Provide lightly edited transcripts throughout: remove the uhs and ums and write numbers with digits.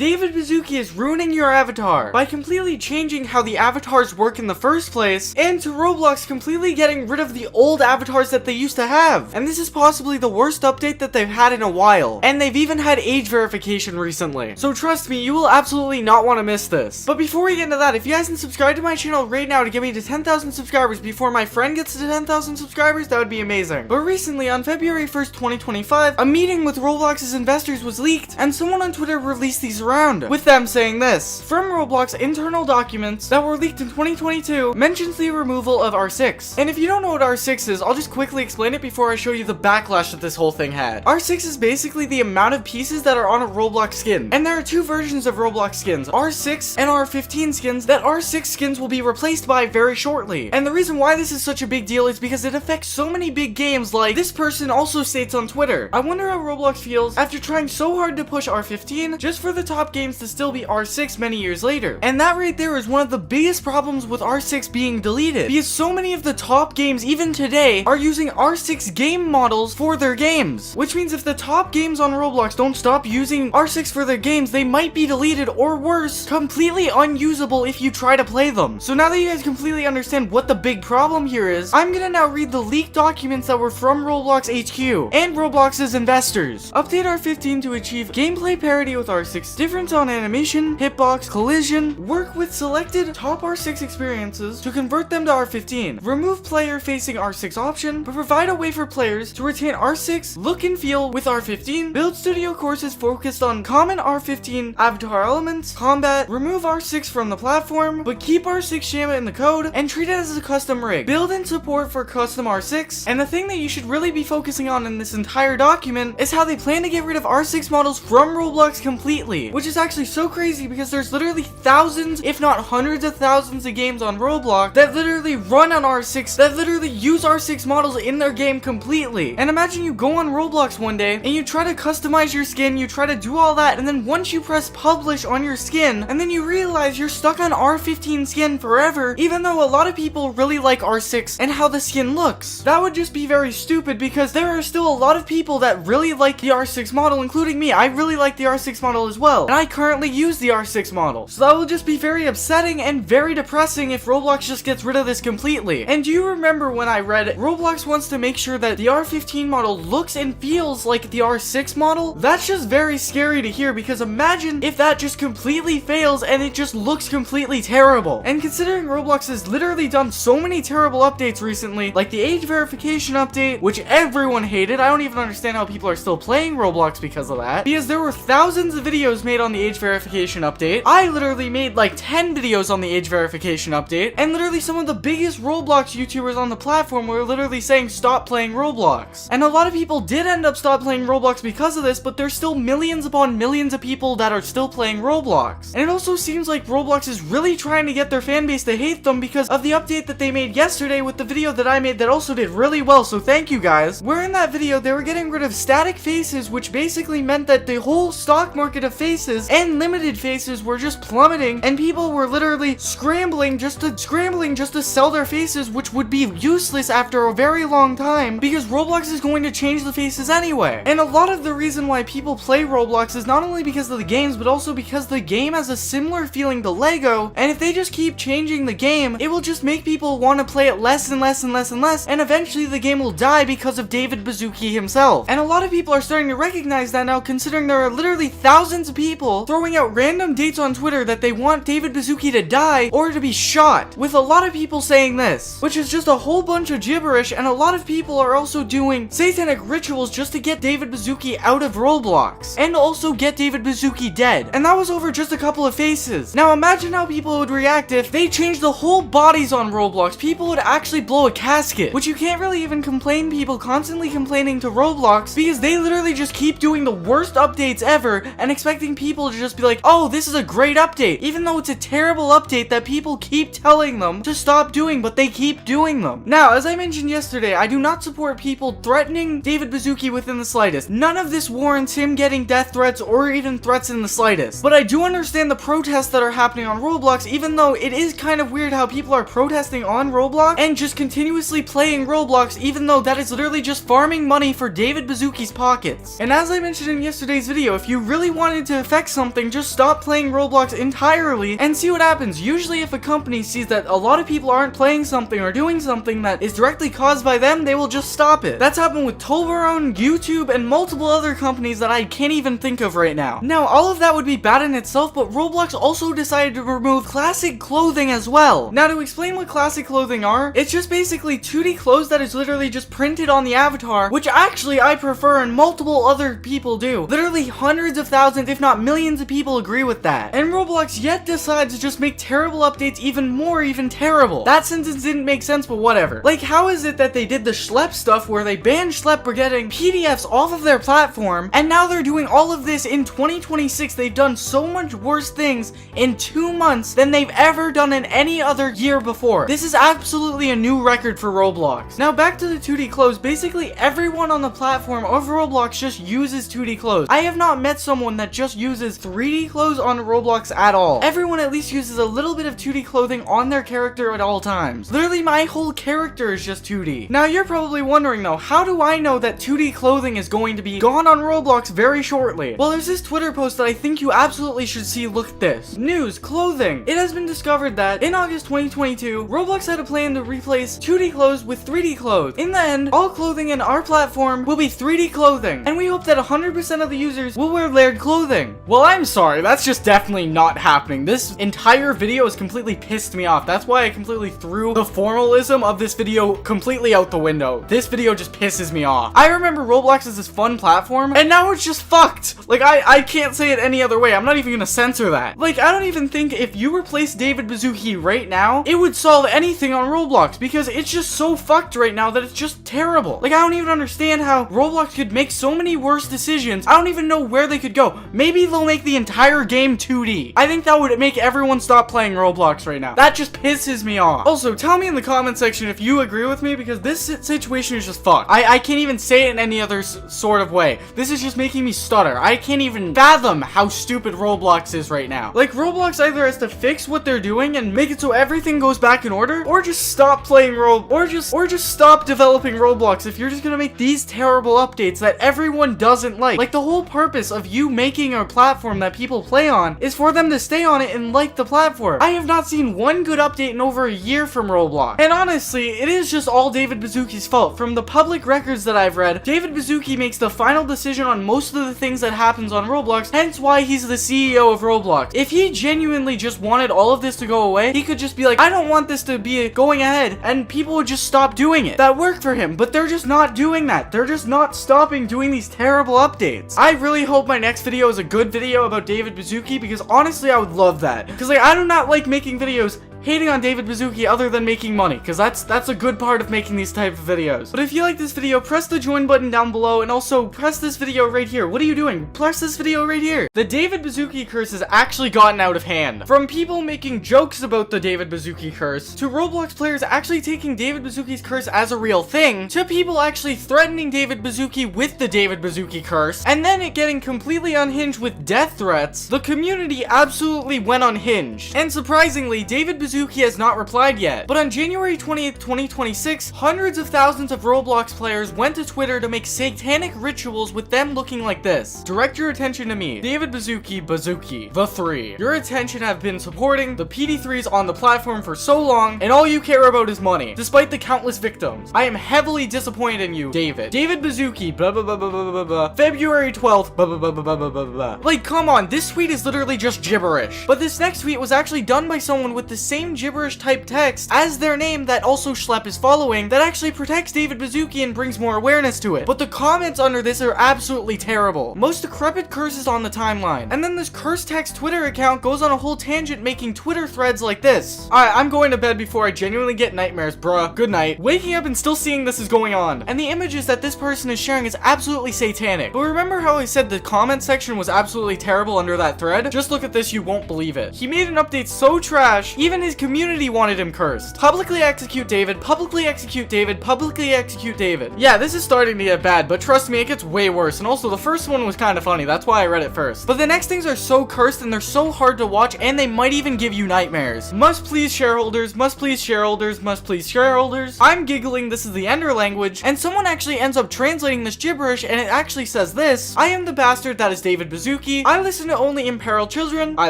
David Baszucki is ruining your avatar by completely changing how the avatars work in the first place, and to Roblox completely getting rid of the old avatars that they used to have. And this is possibly the worst update that they've had in a while, and they've even had age verification recently. So trust me, you will absolutely not want to miss this. But before we get into that, if you guys can subscribe to my channel right now to get me to 10,000 subscribers before my friend gets to 10,000 subscribers, that would be amazing. But recently, on February 1st, 2025, a meeting with Roblox's investors was leaked, and someone on Twitter released these around, with them saying this: from Roblox, internal documents that were leaked in 2022 mentions the removal of R6. And if you don't know what R6 is, I'll just quickly explain it before I show you the backlash that this whole thing had. R6 is basically the amount of pieces that are on a Roblox skin, and there are two versions of Roblox skins, R6 and R15 skins, that R6 skins will be replaced by very shortly. And the reason why this is such a big deal is because it affects so many big games, like this person also states on Twitter. I wonder how Roblox feels after trying so hard to push R15 just for the top games to still be R6 many years later. And that right there is one of the biggest problems with R6 being deleted, because so many of the top games even today are using R6 game models for their games, which means if the top games on Roblox don't stop using R6 for their games, they might be deleted, or worse, completely unusable if you try to play them. So now that you guys completely understand what the big problem here is, I'm gonna now read the leaked documents that were from Roblox HQ and Roblox's investors. Update R15 to achieve gameplay parity with R6, difference on animation, hitbox, collision, work with selected top R6 experiences to convert them to R15, remove player facing R6 option, but provide a way for players to retain R6 look and feel with R15, build studio courses focused on common R15 avatar elements, combat, remove R6 from the platform, but keep R6 Shama in the code, and treat it as a custom rig, build and support for custom R6, and the thing that you should really be focusing on in this entire document is how they plan to get rid of R6 models from Roblox completely, which is actually so crazy because there's literally thousands, if not hundreds of thousands of games on Roblox that literally run on R6, that literally use R6 models in their game completely. And imagine you go on Roblox one day and you try to customize your skin, you try to do all that, and then once you press publish on your skin, and then you realize you're stuck on R15 skin forever, even though a lot of people really like R6 and how the skin looks. That would just be very stupid because there are still a lot of people that really like the R6 model, including me. I really like the R6 model as well, and I currently use the R6 model. So that will just be very upsetting and very depressing if Roblox just gets rid of this completely. And do you remember when I read Roblox wants to make sure that the R15 model looks and feels like the R6 model? That's just very scary to hear, because imagine if that just completely fails and it just looks completely terrible. And considering Roblox has literally done so many terrible updates recently, like the age verification update, which everyone hated. I don't even understand how people are still playing Roblox because of that, because there were thousands of videos made on the age verification update. I literally made like 10 videos on the age verification update, and literally some of the biggest Roblox YouTubers on the platform were literally saying stop playing Roblox. And a lot of people did end up stop playing Roblox because of this, but there's still millions upon millions of people that are still playing Roblox. And it also seems like Roblox is really trying to get their fan base to hate them because of the update that they made yesterday with the video that I made that also did really well, so thank you guys. Where in that video they were getting rid of static faces, which basically meant that the whole stock market of faces and limited faces were just plummeting, and people were literally scrambling just to sell their faces, which would be useless after a very long time because Roblox is going to change the faces anyway. And a lot of the reason why people play Roblox is not only because of the games, but also because the game has a similar feeling to Lego, and if they just keep changing the game, it will just make people want to play it less and less and less and less, and eventually the game will die because of David Baszucki himself. And a lot of people are starting to recognize that now, considering there are literally thousands of people throwing out random dates on Twitter that they want David Baszucki to die or to be shot, with a lot of people saying this, which is just a whole bunch of gibberish. And a lot of people are also doing satanic rituals just to get David Baszucki out of Roblox, and also get David Baszucki dead. And that was over just a couple of faces. Now imagine how people would react if they changed the whole bodies on Roblox. People would actually blow a casket, which you can't really even complain people constantly complaining to Roblox, because they literally just keep doing the worst updates ever and expecting people to just be like, oh, this is a great update, even though it's a terrible update that people keep telling them to stop doing, but they keep doing them. Now, as I mentioned yesterday, I do not support people threatening David Baszucki within the slightest. None of this warrants him getting death threats or even threats in the slightest. But I do understand the protests that are happening on Roblox, even though it is kind of weird how people are protesting on Roblox and just continuously playing Roblox, even though that is literally just farming money for David Baszucki's pockets. And as I mentioned in yesterday's video, if you really wanted to perfect something, just stop playing Roblox entirely and see what happens. Usually if a company sees that a lot of people aren't playing something or doing something that is directly caused by them, they will just stop it. That's happened with Toblerone, YouTube, and multiple other companies that I can't even think of right now. Now, all of that would be bad in itself, but Roblox also decided to remove classic clothing as well. Now, to explain what classic clothing are, it's just basically 2D clothes that is literally just printed on the avatar, which actually I prefer and multiple other people do. Literally hundreds of thousands, if not millions of people agree with that. And Roblox yet decides to just make terrible updates even terrible. That sentence didn't make sense, but whatever. Like, how is it that they did the Schlep stuff where they banned Schlep for getting PDFs off of their platform, and now they're doing all of this in 2026? They've done so much worse things in 2 months than they've ever done in any other year before. This is absolutely a new record for Roblox. Now back to the 2D clothes. Basically everyone on the platform of Roblox just uses 2D clothes. I have not met someone that just uses 3D clothes on Roblox at all. Everyone at least uses a little bit of 2D clothing on their character at all times. Literally my whole character is just 2D. Now you're probably wondering though, how do I know that 2D clothing is going to be gone on Roblox very shortly? Well, there's this Twitter post that I think you absolutely should see. Look at this. News, clothing. It has been discovered that in August 2022, Roblox had a plan to replace 2D clothes with 3D clothes. In the end, all clothing in our platform will be 3D clothing, and we hope that 100% of the users will wear layered clothing. Well, I'm sorry, that's just definitely not happening. This entire video has completely pissed me off. That's why I completely threw the formalism of this video completely out the window. This video just pisses me off. I remember Roblox as this fun platform, and now it's just fucked. Like, I can't say it any other way. I'm not even gonna censor that. Like, I don't even think if you replace David Baszucki right now, it would solve anything on Roblox, because it's just so fucked right now that it's just terrible. Like, I don't even understand how Roblox could make so many worse decisions. I don't even know where they could go. Maybe they'll make the entire game 2D. I think that would make everyone stop playing Roblox right now. That just pisses me off. Also, tell me in the comment section if you agree with me, because this situation is just fucked. I can't even say it in any other sort of way. This is just making me stutter. I can't even fathom how stupid Roblox is right now. Like, Roblox either has to fix what they're doing and make it so everything goes back in order, or just stop playing or just stop developing Roblox if you're just gonna make these terrible updates that everyone doesn't like. Like, the whole purpose of you making a platform that people play on is for them to stay on it and like the platform. I have not seen one good update in over a year from Roblox. And honestly, it is just all David Baszucki's fault. From the public records that I've read, David Baszucki makes the final decision on most of the things that happens on Roblox, hence why he's the CEO of Roblox. If he genuinely just wanted all of this to go away, he could just be like, I don't want this to be going ahead, and people would just stop doing it. That worked for him, but they're just not doing that. They're just not stopping doing these terrible updates. I really hope my next video is a good video about David Baszucki, because honestly, I would love that. Because like, I do not like making videos hating on David Baszucki other than making money, because that's a good part of making these type of videos. But if you like this video, press the join button down below, and also press this video right here. What are you doing? Press this video right here. The David Baszucki curse has actually gotten out of hand. From people making jokes about the David Baszucki curse, to Roblox players actually taking David Baszucki's curse as a real thing, to people actually threatening David Baszucki with the David Baszucki curse, and then it getting completely unhinged with death threats, the community absolutely went unhinged. And surprisingly, David Baszucki has not replied yet, but on January 20th, 2026, hundreds of thousands of Roblox players went to Twitter to make satanic rituals with them looking like this. Direct your attention to me, David Baszucki, the 3. Your attention have been supporting the PD3s on the platform for so long, and all you care about is money, despite the countless victims. I am heavily disappointed in you, David. David Baszucki, blah blah blah blah blah blah, February 12th, blah blah blah blah blah blah blah. Like, come on, this tweet is literally just gibberish. But this next tweet was actually done by someone with the same gibberish type text as their name that also Schlep is following, that actually protects David Baszucki and brings more awareness to it. But the comments under this are absolutely terrible. Most decrepit curses on the timeline. And then this curse text Twitter account goes on a whole tangent making Twitter threads like this. Alright, I'm going to bed before I genuinely get nightmares, bruh. Good night. Waking up and still seeing this is going on. And the images that this person is sharing is absolutely satanic. But remember how I said the comment section was absolutely terrible under that thread? Just look at this, you won't believe it. He made an update so trash, even his his community wanted him cursed. Publicly execute David, publicly execute David, publicly execute David. Yeah, this is starting to get bad, but trust me, it gets way worse. And also, the first one was kind of funny. That's why I read it first. But the next things are so cursed and they're so hard to watch, and they might even give you nightmares. Must please shareholders, must please shareholders, must please shareholders. I'm giggling, this is the Ender language, and someone actually ends up translating this gibberish, and it actually says this: I am the bastard that is David Baszucki. I listen to only imperiled children I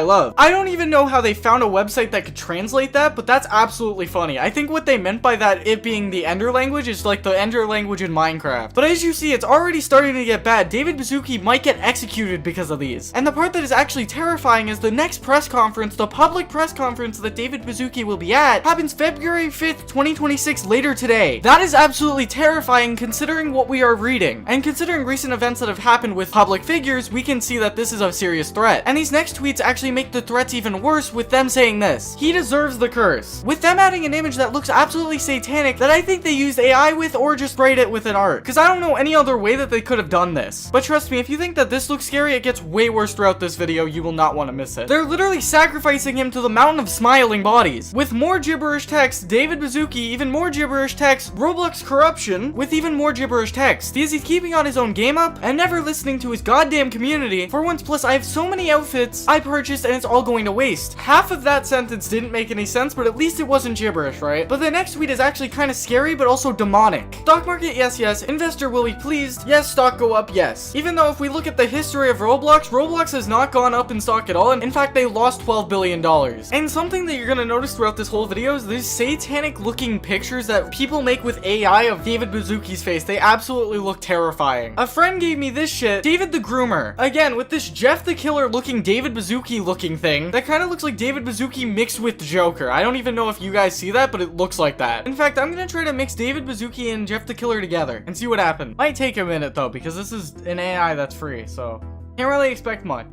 love. I don't even know how they found a website that could translate that, but that's absolutely funny. I think what they meant by that, it being the Ender language, is like the Ender language in Minecraft. But as you see, it's already starting to get bad. David Baszucki might get executed because of these. And the part that is actually terrifying is the next press conference, the public press conference that David Baszucki will be at, happens February 5th, 2026, later today. That is absolutely terrifying considering what we are reading. And considering recent events that have happened with public figures, we can see that this is a serious threat. And these next tweets actually make the threats even worse, with them saying this: he deserves the curse. With them adding an image that looks absolutely satanic that I think they used AI with or just sprayed it with an art. Because I don't know any other way that they could have done this. But trust me, if you think that this looks scary, it gets way worse throughout this video. You will not want to miss it. They're literally sacrificing him to the mountain of smiling bodies. With more gibberish text, David Baszucki, even more gibberish text, Roblox corruption, with even more gibberish text. Because he's keeping on his own game up and never listening to his goddamn community. For once, plus I have so many outfits I purchased and it's all going to waste. Half of that sentence didn't make any sense, but at least it wasn't gibberish, right? But the next tweet is actually kind of scary, but also demonic. Stock market, yes, yes. Investor will be pleased. Yes, stock go up, yes. Even though if we look at the history of Roblox, Roblox has not gone up in stock at all, and in fact, they lost $12 billion. And something that you're gonna notice throughout this whole video is these satanic looking pictures that people make with AI of David Baszucki's face. They absolutely look terrifying. A friend gave me this shit, David the Groomer. Again, with this Jeff the Killer looking David Baszucki looking thing, that kind of looks like David Baszucki mixed with Joker. I don't even know if you guys see that, but it looks like that. In fact, I'm gonna try to mix David Baszucki and Jeff the Killer together and see what happens. Might take a minute though, because this is an AI that's free, so can't really expect much.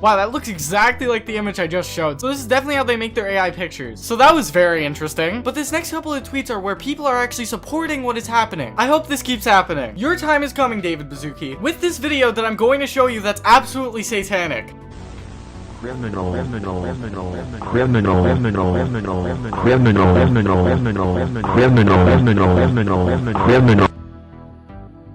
Wow, that looks exactly like the image I just showed. So this is definitely how they make their AI pictures. So that was very interesting. But this next couple of tweets are where people are actually supporting what is happening. I hope this keeps happening. Your time is coming, David Baszucki, with this video that I'm going to show you that's absolutely satanic. Criminal.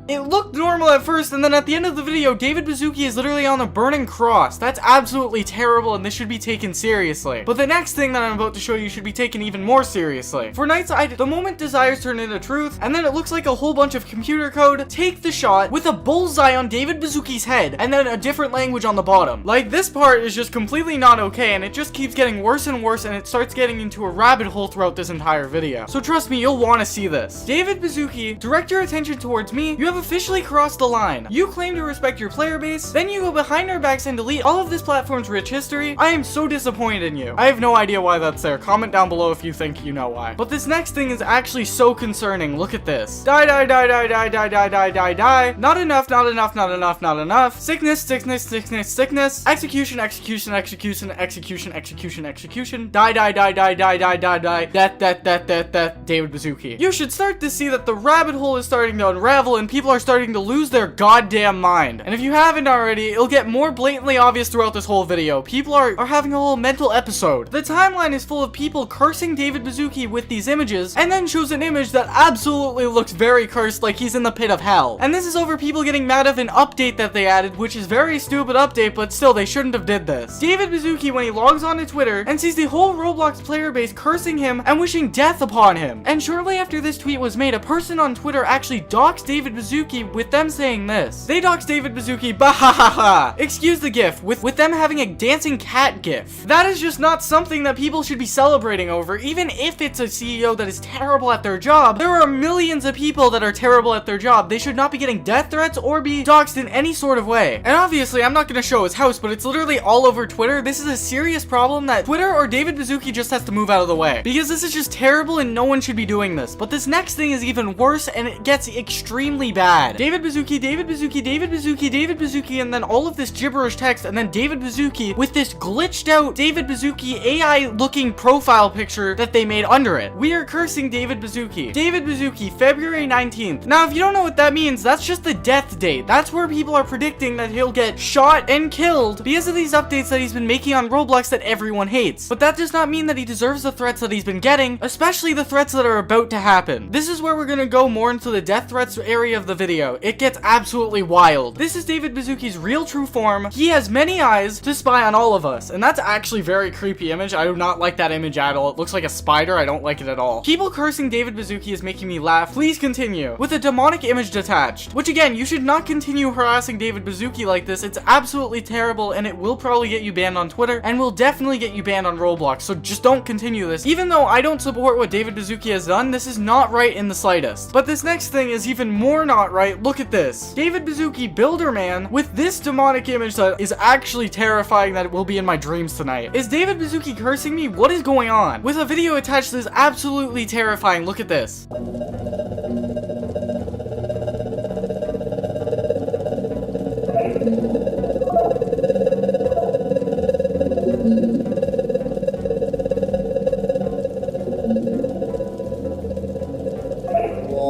It looked normal at first, and then at the end of the video, David Baszucki is literally on a burning cross. That's absolutely terrible, and this should be taken seriously. But the next thing that I'm about to show you should be taken even more seriously. For Nightside, the moment desires turn into truth, and then it looks like a whole bunch of computer code. Take the shot with a bullseye on David Baszucki's head, and then a different language on the bottom. Like, this part is just completely not okay, and it just keeps getting worse and worse, and it starts getting into a rabbit hole throughout this entire video. So trust me, you'll want to see this. David Baszucki, direct your attention towards me. You have officially crossed the line. You claim to respect your player base, then you go behind our backs and delete all of this platform's rich history. I am so disappointed in you. I have no idea why that's there. Comment down below if you think you know why. But this next thing is actually so concerning. Look at this. Die, die, die, die, die, die, die, die, die, die. Not enough, not enough, not enough, not enough. Sickness, sickness, sickness, sickness. Execution, execution, execution, execution, execution, execution. Die, die, die, die, die, die, die, die. Death, death, death, death, death. David Baszucki. You should start to see that the rabbit hole is starting to unravel and people are starting to lose their goddamn mind. And if you haven't already, it'll get more blatantly obvious throughout this whole video. People are having a whole mental episode. The timeline is full of people cursing David Baszucki with these images, and then shows an image that absolutely looks very cursed, like he's in the pit of hell. And this is over people getting mad of an update that they added, which is very stupid update, but still, they shouldn't have did this. David Baszucki, when he logs on to Twitter and sees the whole Roblox player base cursing him and wishing death upon him. And shortly after this tweet was made, a person on Twitter actually doxed David Baszucki with them saying this. They doxed David Baszucki, bahahaha. Excuse the gif, with them having a dancing cat gif. That is just not something that people should be celebrating over, even if it's a CEO that is terrible at their job. There are millions of people that are terrible at their job. They should not be getting death threats or be doxed in any sort of way. And obviously, I'm not going to show his house, but it's literally all over Twitter. This is a serious problem that Twitter or David Baszucki just has to move out of the way, because this is just terrible and no one should be doing this. But this next thing is even worse, and it gets extremely bad. David Baszucki Baszucki, David Baszucki, David Baszucki, David Baszucki, and then all of this gibberish text, and then David Baszucki with this glitched out David Baszucki AI looking profile picture that they made under it. We are cursing David Baszucki. David Baszucki, February 19th. Now, if you don't know what that means, that's just the death date. That's where people are predicting that he'll get shot and killed because of these updates that he's been making on Roblox that everyone hates. But that does not mean that he deserves the threats that he's been getting, especially the threats that are about to happen. This is where we're gonna go more into the death threats area of the video. It gets absolutely wild. This is David Baszucki's real true form. He has many eyes to spy on all of us, and that's actually very creepy image. I do not like that image at all. It looks like a spider. I don't like it at all. People cursing David Baszucki is making me laugh. Please continue. With a demonic image detached, which again, you should not continue harassing David Baszucki like this. It's absolutely terrible, and it will probably get you banned on Twitter, and will definitely get you banned on Roblox, so just don't continue this. Even though I don't support what David Baszucki has done, this is not right in the slightest. But this next thing is even more not right. Look at this. David Baszucki, Builder Man, with this demonic image that is actually terrifying that it will be in my dreams tonight. Is David Baszucki cursing me? What is going on? With a video attached that is absolutely terrifying. Look at this.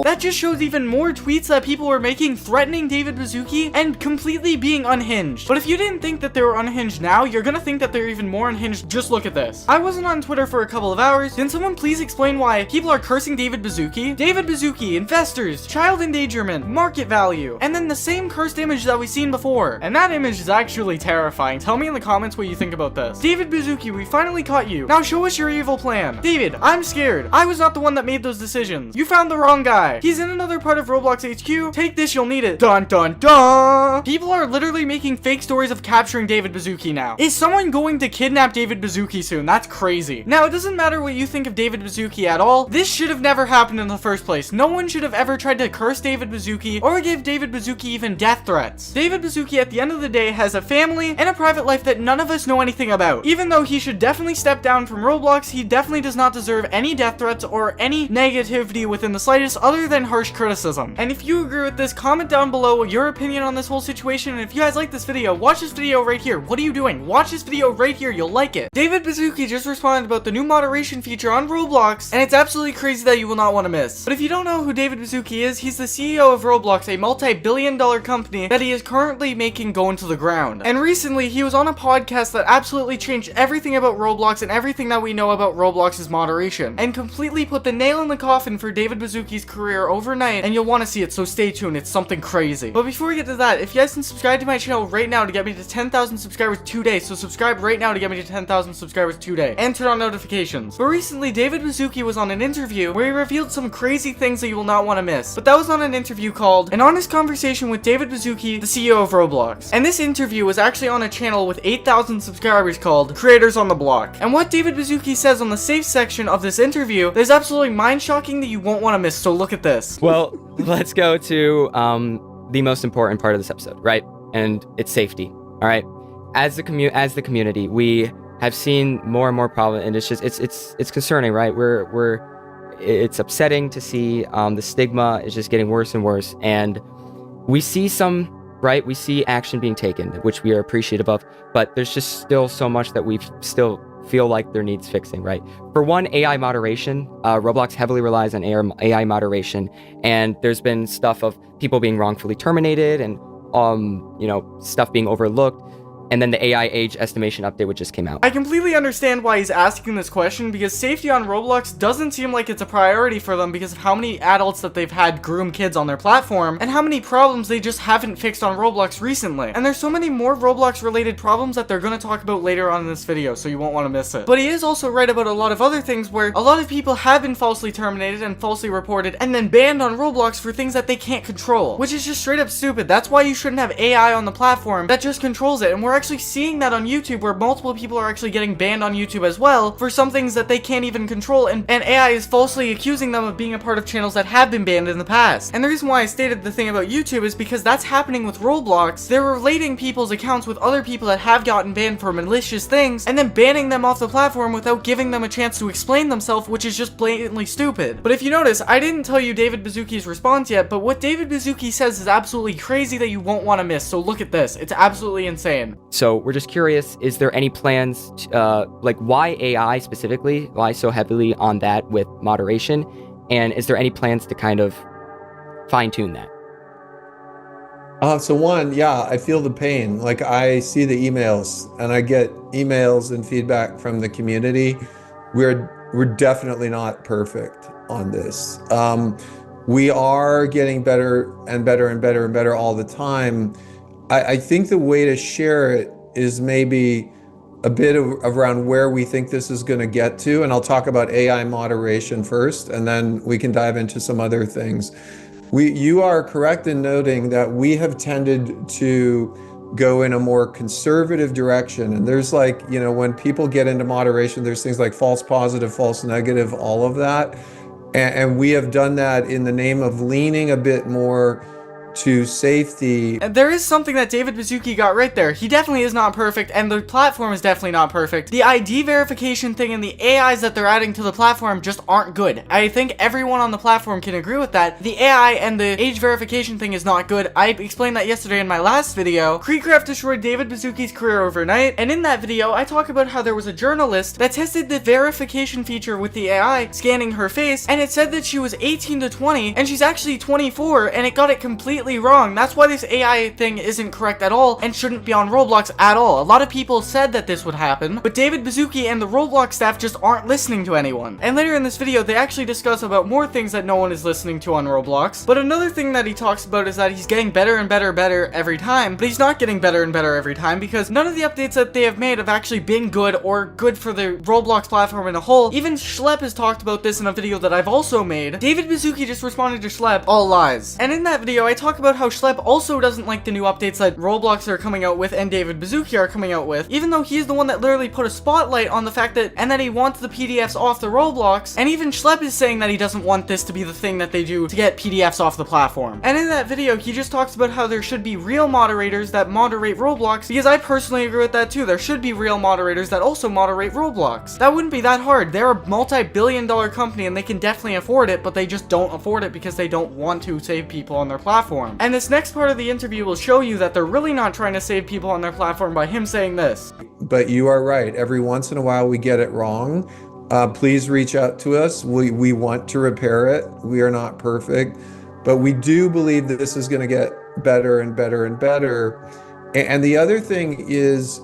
That just shows even more tweets that people were making threatening David Baszucki and completely being unhinged. But if you didn't think that they were unhinged now, you're gonna think that they're even more unhinged. Just look at this. I wasn't on Twitter for a couple of hours. Can someone please explain why people are cursing David Baszucki? David Baszucki, investors, child endangerment, market value, and then the same cursed image that we've seen before. And that image is actually terrifying. Tell me in the comments what you think about this. David Baszucki, we finally caught you. Now show us your evil plan. David, I'm scared. I was not the one that made those decisions. You found the wrong guy. He's in another part of Roblox HQ. Take this, you'll need it. Dun dun dun. People are literally making fake stories of capturing David Baszucki now. Is someone going to kidnap David Baszucki soon? That's crazy. Now, it doesn't matter what you think of David Baszucki at all. This should have never happened in the first place. No one should have ever tried to curse David Baszucki or give David Baszucki even death threats. David Baszucki, at the end of the day, has a family and a private life that none of us know anything about. Even though he should definitely step down from Roblox, he definitely does not deserve any death threats or any negativity within the slightest other than harsh criticism. And if you agree with this, comment down below your opinion on this whole situation. And if you guys like this video, watch this video right here. What are you doing? Watch this video right here. You'll like it. David Baszucki just responded about the new moderation feature on Roblox, and it's absolutely crazy that you will not want to miss. But if you don't know who David Baszucki is, he's the CEO of Roblox, a multi-billion-dollar company that he is currently making go into the ground. And recently, he was on a podcast that absolutely changed everything about Roblox and everything that we know about Roblox's moderation, and completely put the nail in the coffin for David Baszucki's career overnight, and you'll want to see it, so stay tuned. It's something crazy. But before we get to that, if you guys can subscribe to my channel right now to get me to 10,000 subscribers today, so subscribe right now to get me to 10,000 subscribers today, and turn on notifications. But recently, David Baszucki was on an interview where he revealed some crazy things that you will not want to miss. But that was on an interview called An Honest Conversation with David Baszucki, the CEO of Roblox. And this interview was actually on a channel with 8,000 subscribers called Creators on the Block. And what David Baszucki says on the safe section of this interview is absolutely mind-shocking that you won't want to miss, so look at this. Well, let's go to the most important part of this episode, right? And it's safety. All right. As the community, we have seen more and more problems, and it's just it's concerning, right? It's upsetting to see the stigma is just getting worse and worse, and we see we see action being taken, which we are appreciative of, but there's just still so much that we still feel like there needs fixing, right? For one, AI moderation. Roblox heavily relies on AI moderation, and there's been stuff of people being wrongfully terminated and stuff being overlooked. And then the AI age estimation update, which just came out. I completely understand why he's asking this question, because safety on Roblox doesn't seem like it's a priority for them because of how many adults that they've had groom kids on their platform and how many problems they just haven't fixed on Roblox recently. And there's so many more Roblox related problems that they're going to talk about later on in this video, so you won't want to miss it. But he is also right about a lot of other things where a lot of people have been falsely terminated and falsely reported and then banned on Roblox for things that they can't control, which is just straight up stupid. That's why you shouldn't have AI on the platform that just controls it, and we're actually seeing that on YouTube, where multiple people are actually getting banned on YouTube as well for some things that they can't even control, and AI is falsely accusing them of being a part of channels that have been banned in the past. And the reason why I stated the thing about YouTube is because that's happening with Roblox. They're relating people's accounts with other people that have gotten banned for malicious things, and then banning them off the platform without giving them a chance to explain themselves, which is just blatantly stupid. But if you notice, I didn't tell you David Baszucki's response yet, but what David Baszucki says is absolutely crazy that you won't want to miss, so look at this. It's absolutely insane. So we're just curious, is there any plans, like why AI specifically? Why so heavily on that with moderation? And is there any plans to kind of fine-tune that? So one, yeah, I feel the pain. Like, I see the emails and I get emails and feedback from the community. We're definitely not perfect on this. We are getting better and better and better and better all the time. I think the way to share it is maybe a bit around where we think this is going to get to. And I'll talk about AI moderation first, and then we can dive into some other things. You are correct in noting that we have tended to go in a more conservative direction. And there's, like, you know, when people get into moderation, there's things like false positive, false negative, all of that. And we have done that in the name of leaning a bit more to safety. And there is something that David Baszucki got right there. He definitely is not perfect, and the platform is definitely not perfect. The ID verification thing and the AIs that they're adding to the platform just aren't good. I think everyone on the platform can agree with that. The AI and the age verification thing is not good. I explained that yesterday in my last video. KreekCraft destroyed David Baszucki's career overnight, and in that video, I talk about how there was a journalist that tested the verification feature with the AI, scanning her face, and it said that she was 18 to 20, and she's actually 24, and it got it completely wrong. That's why this AI thing isn't correct at all and shouldn't be on Roblox at all. A lot of people said that this would happen, but David Baszucki and the Roblox staff just aren't listening to anyone. And later in this video, they actually discuss about more things that no one is listening to on Roblox. But another thing that he talks about is that he's getting better and better every time, but he's not getting better and better every time because none of the updates that they have made have actually been good or good for the Roblox platform in a whole. Even Schlep has talked about this in a video that I've also made. David Baszucki just responded to Schlep, all lies. And in that video, I talk about how Schlep also doesn't like the new updates that Roblox are coming out with and David Baszucki are coming out with, even though he's the one that literally put a spotlight on the fact that, and that he wants the PDFs off the Roblox, and even Schlep is saying that he doesn't want this to be the thing that they do to get PDFs off the platform. And in that video, he just talks about how there should be real moderators that moderate Roblox, because I personally agree with that too. There should be real moderators that also moderate Roblox. That wouldn't be that hard. They're a multi-billion-dollar company and they can definitely afford it, but they just don't afford it because they don't want to save people on their platform. And this next part of the interview will show you that they're really not trying to save people on their platform by him saying this. But you are right. Every once in a while we get it wrong. Please reach out to us. We want to repair it. We are not perfect, but we do believe that this is going to get better and better and better. And the other thing is,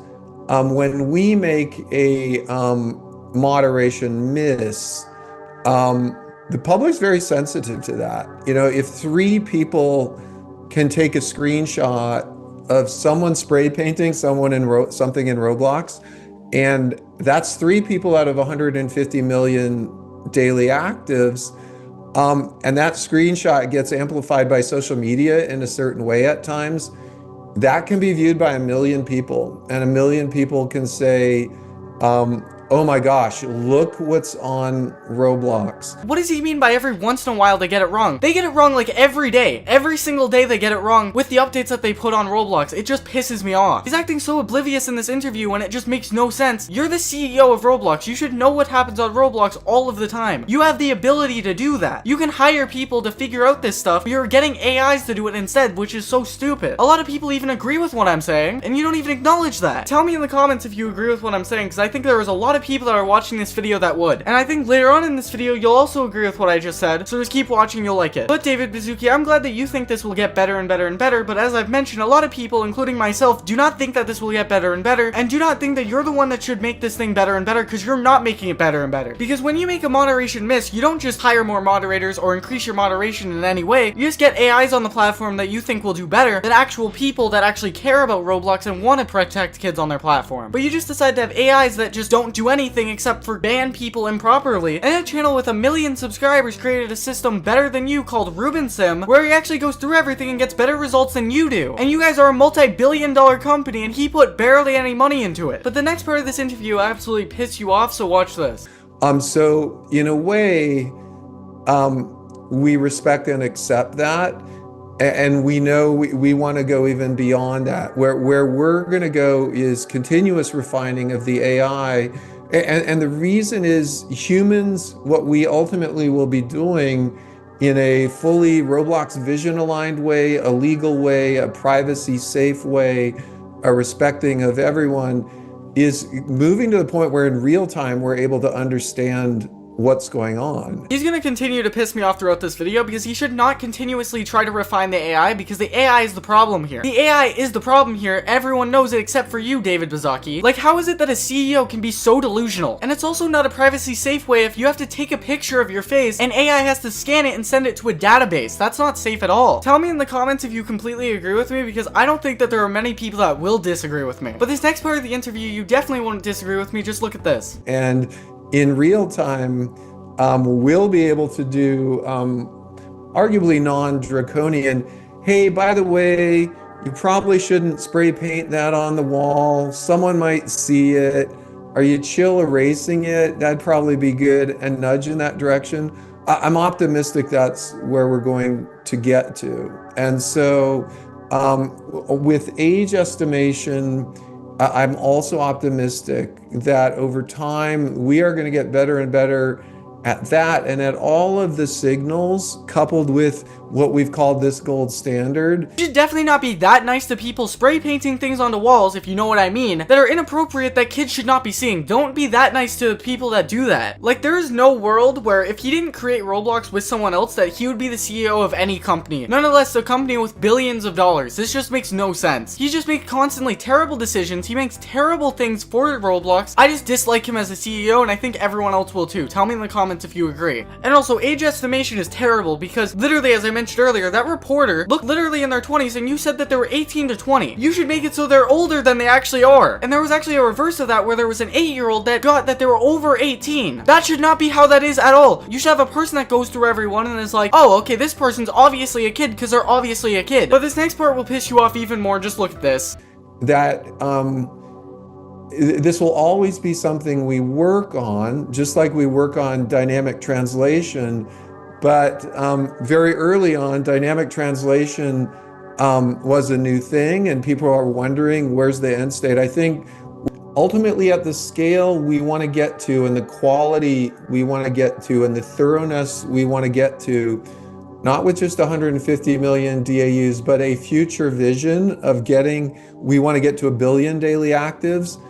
when we make a moderation miss, the public's very sensitive to that. You know, if 3 people can take a screenshot of someone spray painting someone in something in Roblox, and that's 3 people out of 150 million daily actives, and that screenshot gets amplified by social media in a certain way at times, that can be viewed by 1 million people, and 1 million people can say, oh my gosh, look what's on Roblox. What does he mean by every once in a while they get it wrong? They get it wrong like every day. Every single day they get it wrong with the updates that they put on Roblox. It just pisses me off. He's acting so oblivious in this interview and it just makes no sense. You're the CEO of Roblox. You should know what happens on Roblox all of the time. You have the ability to do that. You can hire people to figure out this stuff. You're getting AIs to do it instead, which is so stupid. A lot of people even agree with what I'm saying, and you don't even acknowledge that. Tell me in the comments if you agree with what I'm saying, because I think there was a lot of people that are watching this video that would. And I think later on in this video, you'll also agree with what I just said, so just keep watching, you'll like it. But David Baszucki, I'm glad that you think this will get better and better and better, but as I've mentioned, a lot of people, including myself, do not think that this will get better and better, and do not think that you're the one that should make this thing better and better, because you're not making it better and better. Because when you make a moderation miss, you don't just hire more moderators or increase your moderation in any way, you just get AIs on the platform that you think will do better than actual people that actually care about Roblox and want to protect kids on their platform. But you just decide to have AIs that just don't do do anything except for ban people improperly, and a channel with 1 million subscribers created a system better than you called Ruben Sim, where he actually goes through everything and gets better results than you do. And you guys are a multi-billion-dollar company, and he put barely any money into it. But the next part of this interview absolutely pissed you off, so watch this. So in a way, we respect and accept that. And we know we want to go even beyond that. Where we're going to go is continuous refining of the AI. And the reason is humans, what we ultimately will be doing in a fully Roblox vision aligned way, a legal way, a privacy safe way, a respecting of everyone, is moving to the point where in real time we're able to understand what's going on. He's gonna continue to piss me off throughout this video because he should not continuously try to refine the AI, because the AI is the problem here. The AI is the problem here. Everyone knows it except for you, David Baszucki. Like, how is it that a CEO can be so delusional? And it's also not a privacy safe way if you have to take a picture of your face and AI has to scan it and send it to a database. That's not safe at all. Tell me in the comments if you completely agree with me, because I don't think that there are many people that will disagree with me. But this next part of the interview, you definitely won't disagree with me. Just look at this. And in real time, we'll be able to do arguably non-draconian, hey, by the way, you probably shouldn't spray paint that on the wall. Someone might see it. Are you chill erasing it? That'd probably be good, and nudge in that direction. I'm optimistic that's where we're going to get to. And so with age estimation, I'm also optimistic that over time we are going to get better and better at that, and at all of the signals coupled with what we've called this gold standard. You should definitely not be that nice to people spray painting things onto walls, if you know what I mean, that are inappropriate that kids should not be seeing. Don't be that nice to people that do that. Like, there is no world where if he didn't create Roblox with someone else that he would be the CEO of any company. Nonetheless, a company with billions of dollars. This just makes no sense. He just makes constantly terrible decisions. He makes terrible things for Roblox. I just dislike him as a CEO, and I think everyone else will too. Tell me in the comments if you agree. And also, age estimation is terrible because literally, as I mentioned earlier, that reporter looked literally in their 20s and you said that they were 18 to 20. You should make it so they're older than they actually are. And there was actually a reverse of that where there was an 8-year-old that got that they were over 18. That should not be how that is at all. You should have a person that goes through everyone and is like, oh, okay, this person's obviously a kid because they're obviously a kid. But this next part will piss you off even more. Just look at this. That this will always be something we work on, just like we work on dynamic translation. But very early on, dynamic translation was a new thing, and people are wondering, where's the end state? I think ultimately at the scale we want to get to, and the quality we want to get to, and the thoroughness we want to get to, not with just 150 million DAUs, but a future vision of we want to get to 1 billion daily actives.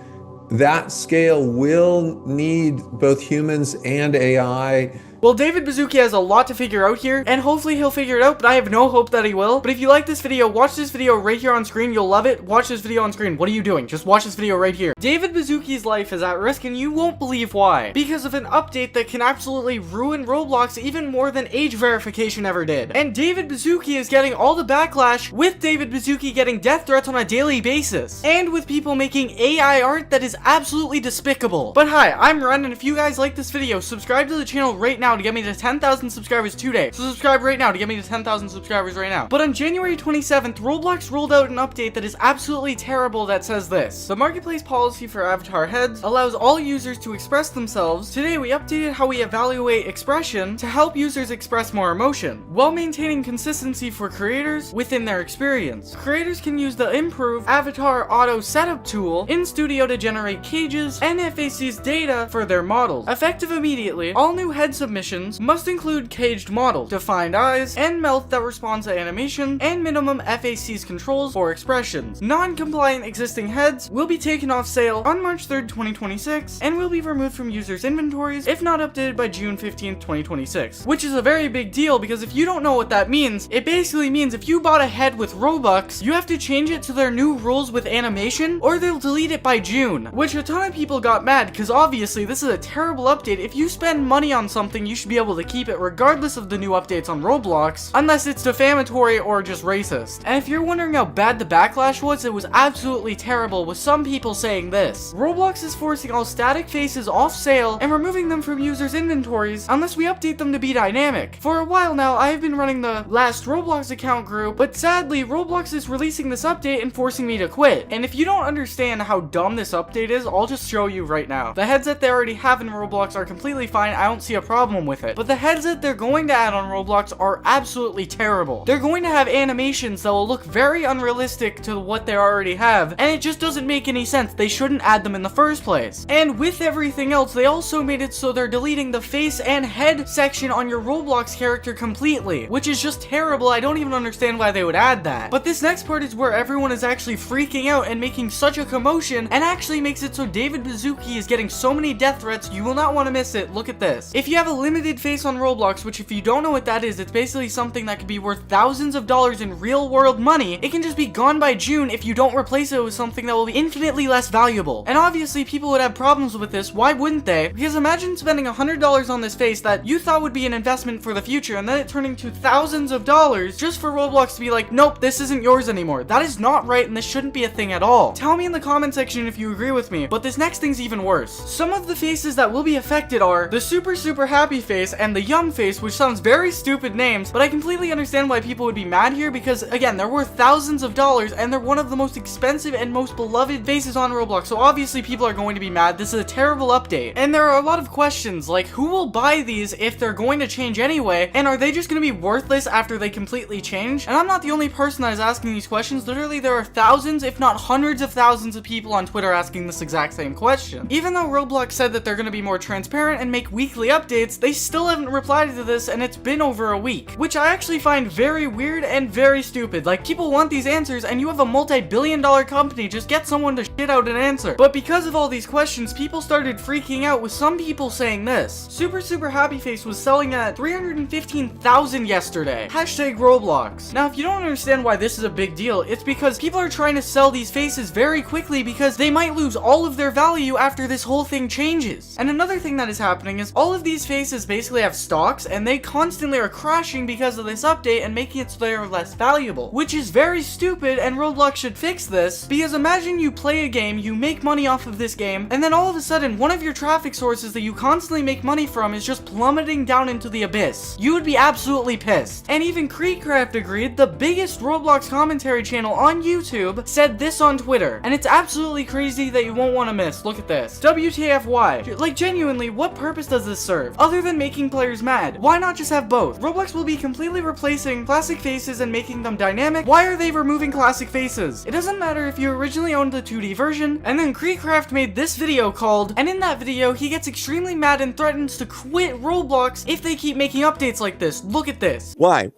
That scale will need both humans and AI. Well, David Baszucki has a lot to figure out here, and hopefully he'll figure it out, but I have no hope that he will. But if you like this video, watch this video right here on screen. You'll love it. Watch this video on screen. What are you doing? Just watch this video right here. David Baszucki's life is at risk, and you won't believe why. Because of an update that can absolutely ruin Roblox even more than age verification ever did. And David Baszucki is getting all the backlash, with David Baszucki getting death threats on a daily basis. And with people making AI art that is absolutely despicable. But hi, I'm Ren, and if you guys like this video, subscribe to the channel right now to get me to 10,000 subscribers today. So subscribe right now to get me to 10,000 subscribers right now. But on January 27th, Roblox rolled out an update that is absolutely terrible that says this: the marketplace policy for avatar heads allows all users to express themselves. Today we updated how we evaluate expression to help users express more emotion, while maintaining consistency for creators within their experience. Creators can use the improved avatar auto setup tool in Studio to generate cages and FACs data for their models. Effective immediately, all new head submissions must include caged models, defined eyes, and mouth that responds to animation, and minimum FACs controls for expressions. Non-compliant existing heads will be taken off sale on March 3rd, 2026, and will be removed from users' inventories if not updated by June 15th, 2026. Which is a very big deal, because if you don't know what that means, it basically means if you bought a head with Robux, you have to change it to their new rules with animation, or they'll delete it by June. Which a ton of people got mad, because obviously this is a terrible update. If you spend money on something, you should be able to keep it regardless of the new updates on Roblox, unless it's defamatory or just racist. And if you're wondering how bad the backlash was, it was absolutely terrible, with some people saying this: Roblox is forcing all static faces off sale and removing them from users' inventories unless we update them to be dynamic. For a while now, I have been running the Last Roblox account group, but sadly, Roblox is releasing this update and forcing me to quit. And if you don't understand how dumb this update is, I'll just show you right now. The headset they already have in Roblox are completely fine, I don't see a problem with it. But the headset they're going to add on Roblox are absolutely terrible. They're going to have animations that will look very unrealistic to what they already have, and it just doesn't make any sense. They shouldn't add them in the first place. And with everything else, they also made it so they're deleting the face and head section on your Roblox character completely, which is just terrible. I don't even understand why they would add that. But this next part is where everyone is actually freaking out and making such a commotion, and actually makes it so David Baszucki is getting so many death threats, you will not want to miss it. Look at this. If you have a limited face on Roblox, which if you don't know what that is, it's basically something that could be worth thousands of dollars in real world money, it can just be gone by June if you don't replace it with something that will be infinitely less valuable. And obviously people would have problems with this. Why wouldn't they? Because imagine spending $100 on this face that you thought would be an investment for the future, and then it turning to thousands of dollars just for Roblox to be like, nope, this isn't yours anymore. That is not right, and this shouldn't be a thing at all. Tell me in the comment section if you agree with me, but this next thing's even worse. Some of the faces that will be affected are the super happy face and the young face, which sounds very stupid names, but I completely understand why people would be mad here, because again, they're worth thousands of dollars and they're one of the most expensive and most beloved faces on Roblox, so obviously people are going to be mad. This is a terrible update. And there are a lot of questions like, who will buy these if they're going to change anyway, and are they just going to be worthless after they completely change? And I'm not the only person that is asking these questions. Literally there are thousands, if not hundreds of thousands of people on Twitter asking this exact same question. Even though Roblox said that they're going to be more transparent and make weekly updates, they still haven't replied to this, and it's been over a week, which I actually find very weird and very stupid. Like, people want these answers, and you have a multi-billion-dollar company, just get someone to shit out an answer. But because of all these questions, people started freaking out, with some people saying this: Super Happy Face was selling at 315,000 yesterday. Hashtag Roblox. Now, if you don't understand why this is a big deal, it's because people are trying to sell these faces very quickly because they might lose all of their value after this whole thing changes. And another thing that is happening is all of these faces basically have stocks, and they constantly are crashing because of this update and making it so they are less valuable, which is very stupid, and Roblox should fix this. Because imagine you play a game, you make money off of this game, and then all of a sudden one of your traffic sources that you constantly make money from is just plummeting down into the abyss. You would be absolutely pissed. And even KreekCraft agreed. The biggest Roblox commentary channel on YouTube said this on Twitter, and it's absolutely crazy that you won't want to miss. Look at this. WTFY. Like, genuinely, what purpose does this serve other than making players mad? Why not just have both? Roblox will be completely replacing classic faces and making them dynamic. Why are they removing classic faces? It doesn't matter if you originally owned the 2D version. And then KreekCraft made this video called, and in that video he gets extremely mad and threatens to quit Roblox if they keep making updates like this. Look at this. Why?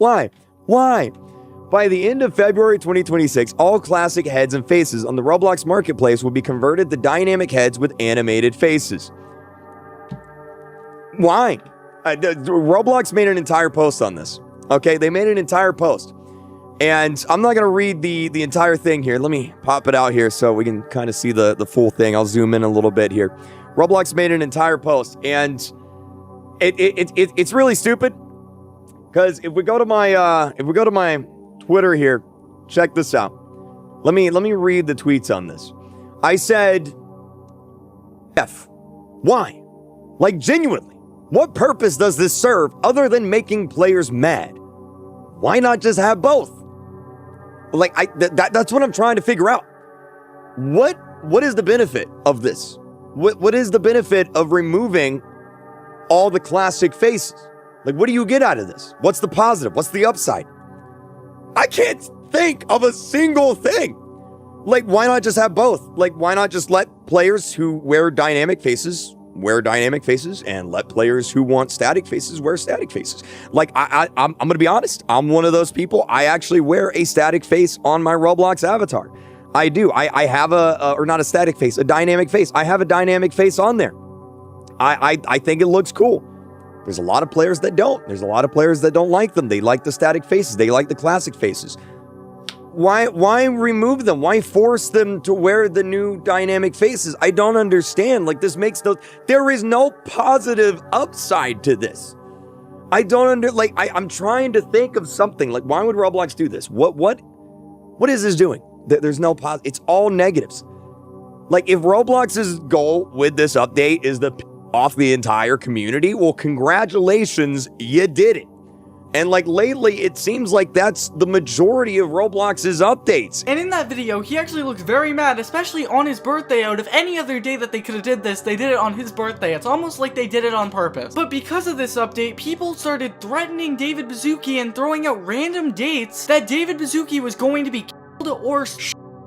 By the end of February 2026, all classic heads and faces on the Roblox marketplace will be converted to dynamic heads with animated faces. Why? Roblox made an entire post on this. Okay, they made an entire post. And I'm not going to read the entire thing here. Let me pop it out here so we can kind of see the full thing. I'll zoom in a little bit here. Roblox made an entire post, and it's really stupid, because if we go to my Twitter here, check this out. Let me read the tweets on this. I said, why? Like, genuinely, what purpose does this serve other than making players mad? Why not just have both? Like, that's what I'm trying to figure out. What is the benefit of this? What is the benefit of removing all the classic faces? Like, what do you get out of this? What's the positive? What's the upside? I can't think of a single thing. Like, why not just have both? Like, why not just let players who wear dynamic faces and let players who want static faces wear static faces? Like, I'm going to be honest. I'm one of those people. I actually wear a static face on my Roblox avatar. I do. I have or not a static face, a dynamic face. I have a dynamic face on there. I think it looks cool. There's a lot of players that don't. There's a lot of players that don't like them. They like the static faces. They like the classic faces. Why remove them? Why force them to wear the new dynamic faces? I don't understand. Like, this makes there is no positive upside to this. I don't I'm trying to think of something. Like, why would Roblox do this? What is this doing? There's no positive. It's all negatives. Like, if Roblox's goal with this update is to off the entire community, well, congratulations, you did it. And like lately, it seems like that's the majority of Roblox's updates. And in that video, he actually looks very mad, especially on his birthday. Out of any other day that they could have did this, they did it on his birthday. It's almost like they did it on purpose. But because of this update, people started threatening David Baszucki and throwing out random dates that David Baszucki was going to be killed